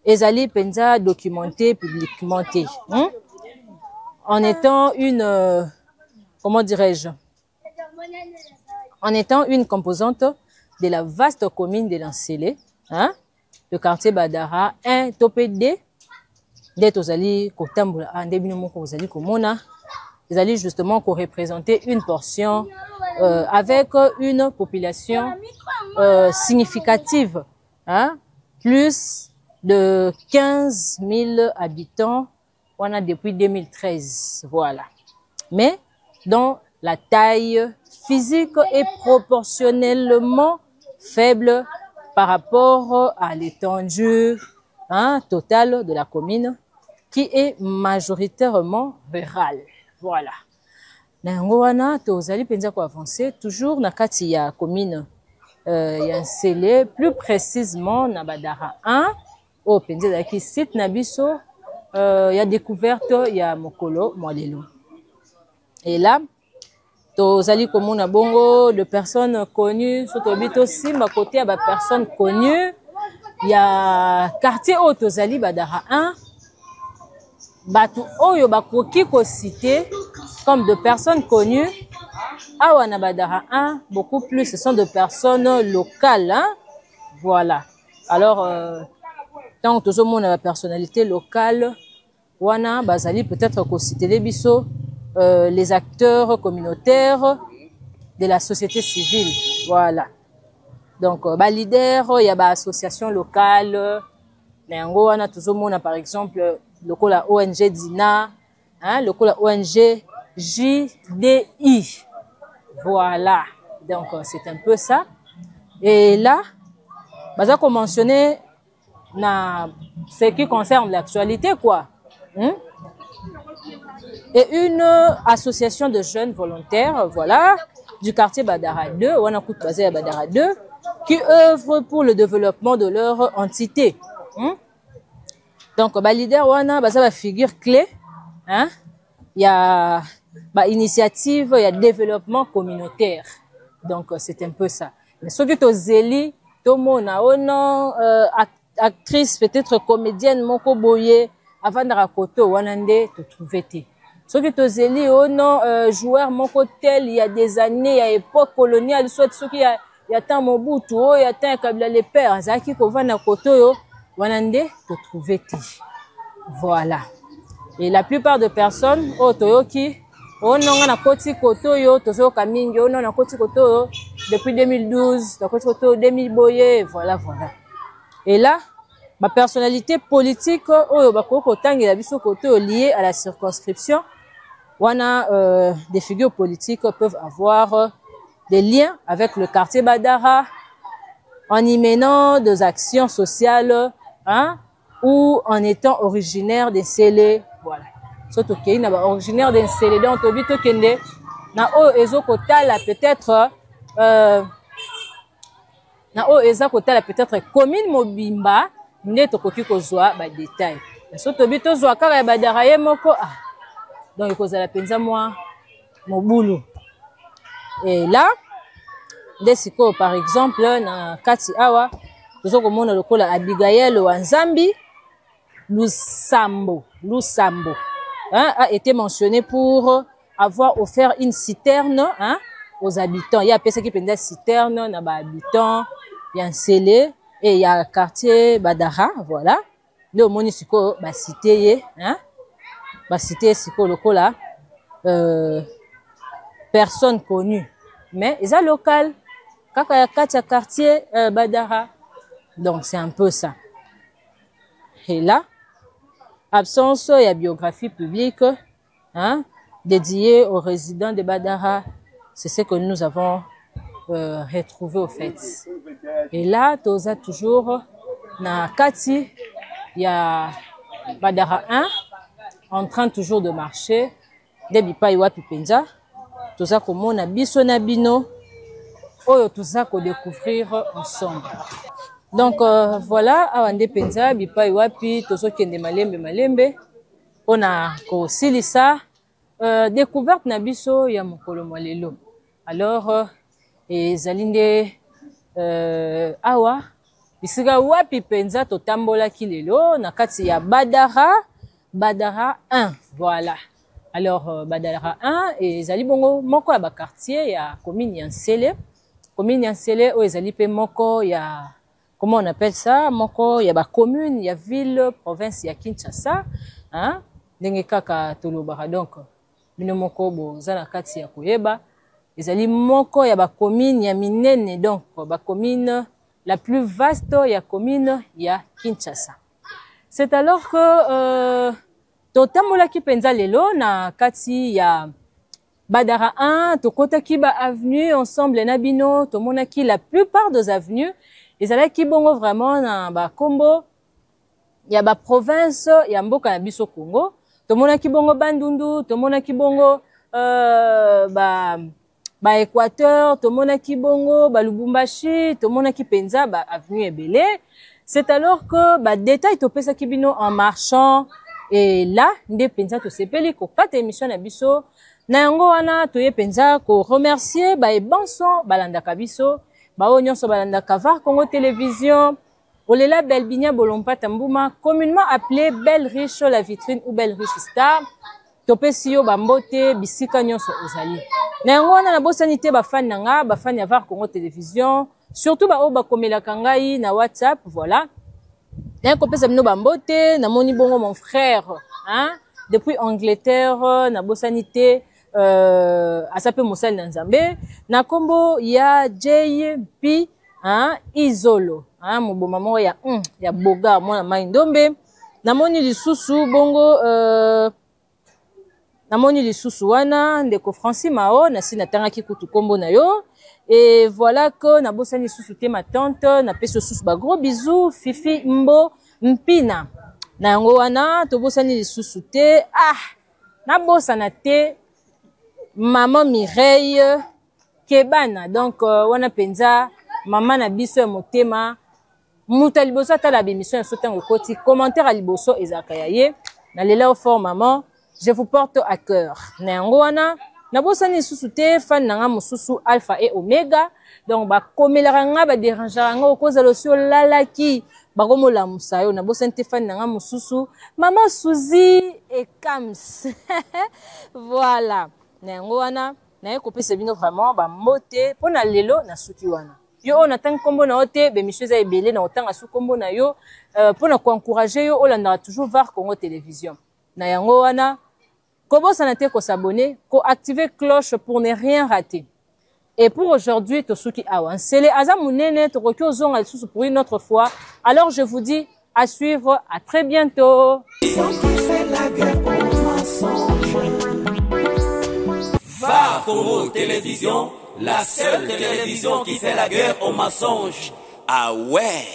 Ezali Penza documenté publiquement, en étant une, comment dirais-je, en étant une composante de la vaste commune de Lansele, hein, le quartier Badara, un topé D, d'être aux alliés, Kotambula, un début aux alliés, Komona, ils allaient justement représenter une portion avec une population significative, hein, plus de 15 000 habitants, on a depuis 2013, voilà. Mais dont la taille physique est proportionnellement faible par rapport à l'étendue, hein, totale de la commune, qui est majoritairement rurale. Voilà. Nangoana, tozali penza ko avancer toujours na kati ya commune ya Nsele, plus précisément na Badara 1, au penza qui site na biso ya découverte ya Mokolo Mwalelo. Et là, tozali komona bongo de personnes connues, surtout bito simba côté ya ba personnes connues, ya quartier au tozali Badara 1. Batu oyo bakoki ko citer comme de personnes connues. Awa na Badara 1, beaucoup plus, ce sont de personnes locales, hein? Voilà. Alors, tant que tout le monde a la personnalité locale, wana bazali peut-être ko citer les biso, les acteurs communautaires de la société civile. Voilà. Donc, leader, il y a ba association locale, nango wana tout le monde a par exemple le la ONG Dina, hein, le la ONG JDI. Voilà. Donc, c'est un peu ça. Et là, baza ko mentionner na ce qui concerne l'actualité, quoi. Hein? Et une association de jeunes volontaires, voilà, du quartier Badara 2, on a basé à Badara 2, qui œuvrent pour le développement de leur entité. Hein? Donc, leader wana baza ba figure clé, hein? Il y a ba initiative, il y a développement communautaire. Donc, c'est un peu ça. Mais ce que to zeli, to mona ono actrice, peut-être comédienne moko boye avant de raconter wanande te trouver te. Ce que to zeli ono joueur moko tel il y a des années, il y a époque coloniale, soit ce qui y a tant Mobutu, il y a tant Kabila les pères, zaki ko vana koto yo wanande te trouver te. Voilà. Et la plupart de personnes au toyoki on a koti koto yo tozo kamingi on a koti koto yo depuis 2012, na koti koto 2000 boye, voilà. Et là, ma personnalité politique oyo bakoko tangi la biso koto lié à la circonscription, wana des figures politiques peuvent avoir des liens avec le quartier Badara en y menant des actions sociales, hein, ou en étant originaire des Nsele, voilà. Surtout qu'il y a originaire des Nsele, donc on bito kende na o ezo kotala peut-être na o eza kotala peut-être commune Mobimba nde tokoki kozwa ba détail. Surtout bito zwa kaka ya Badara ye moko ah. Donc ikozala penza moi mobulu. Et là desiko par exemple na kati awa tozo komona lokola Abigail Wanzambi Lusambo, hein, a été mentionné pour avoir offert une citerne, hein, aux habitants. Il y a personne qui prend des citernes, na ba habitants, il y a Nsele et il y a quartier Badara, voilà. Le municipal ba cité, hein, ba cité siko lokola personne connue, mais ils sont local. Kaka ya katia quartier Badara. Donc c'est un peu ça. Et là, absence et la biographie publique, hein, dédiée aux résidents de Badara, c'est ce que nous avons retrouvé au fait. Et là, toza toujours na kati, il y a Badara 1 en train toujours de marcher. Debi pa iwa pipenza, toza komona biso na bino, oyo toza ko découvrir ensemble. Donc voilà, awande penza bipai wapi tozokende malembe ona ko silisa découverte na biso ya mokolo lelo. Alors ezalinde awa bisika wapi penza totambola kilelo na kati ya Badara 1, voilà. Alors Badara 1 ezali bongo moko ya ba quartier ya commune ya Nsele o ezali pe moko ya comment on appelle ça, moko ya ba commune ya ville province ya Kinshasa, hein, ndenge kaka tolobaka. Donc bino moko boza na kati ya koyeba ezali moko ya ba commune ya minene, donc ba commune la plus vaste ya commune ya Kinshasa. C'est alors que totambola ki penza lelo na kati ya Badara 1, tokotaki ba avenue ensemble na bino, tomonaki la plupart des avenues ezalaki bongo vraiment na ba kombo ya ba province ya mboka na biso Congo. Tomonaki bongo Bandundu, tomonaki bongo ba Équateur, tomonaki bongo ba Lubumbashi, tomonaki penza ba avenue ebele. C'est alors que ba détail topesaki bino en marchant, et là nde penza to sepeli ko kata émission na biso na yango wana toye penza ko remercier ba ebanso balandaka biso ba nyonso balandaka VAR Congo Télévision, Olela Belbinia Bolompa Tambouma, communément appelé Belle Riche la vitrine ou Belle Riche Star. Topesi yo bambote bisika nyonso ozali. Na yango wana na bosanité ba fan nanga, ba fan ya VAR Congo Télévision, surtout ba o ba komelaka ngai na WhatsApp, voilà. Na kopesa bino bambote, na moni bongo mon frère, hein, depuis Angleterre, na bosanité asape mosali na Nzambe, na kombo ya JP, hein, Izolo, hein, moboma moko ya boga mwana mai ndombe. Na moni lisusu bongo na moni lisusu wana ndeko Francis Mao na si natangaki kutu kombo na yo. Et voilà que na bosani lisusu te ma tante, na peso lisusu ba gros bisous Fifi Mbo Mpina. Na yango wana to bosani lisusu te, na bosana te maman Mireille Kebana. Donc wana penza maman na biso ya motema muta liboso tala bémission ya sotango koti commentaire à liboso ezaka yaye na lela fort maman, je vous porte à cœur. Na yango wana na bosani susu te fan nanga mususu Alpha et Omega, donc ba komelaka nga ba déranger nga okoza losio lalaki ba komola musayo na bosani te fan nanga mususu maman Suzy et Kams. Voilà. Na yango wana na ekopesa bino vraiment ba mote pona lelo na suki wana. Yo on attend kombo na ote be monsieur ebele na otanga su kombo na yo pona ko encourager yo olanda toujours VAR Congo Télévision. Na yango wana comment ça n'a été qu'on s'abonner, qu'on activer cloche pour ne rien rater. Et pour aujourd'hui, Tosuki Awan, c'est les Azamounene, Tokyo Zong pour une autre fois. Alors je vous dis à suivre, à très bientôt. VAR Congo Télévision, la seule télévision qui fait la guerre aux mensonges. Ah ouais!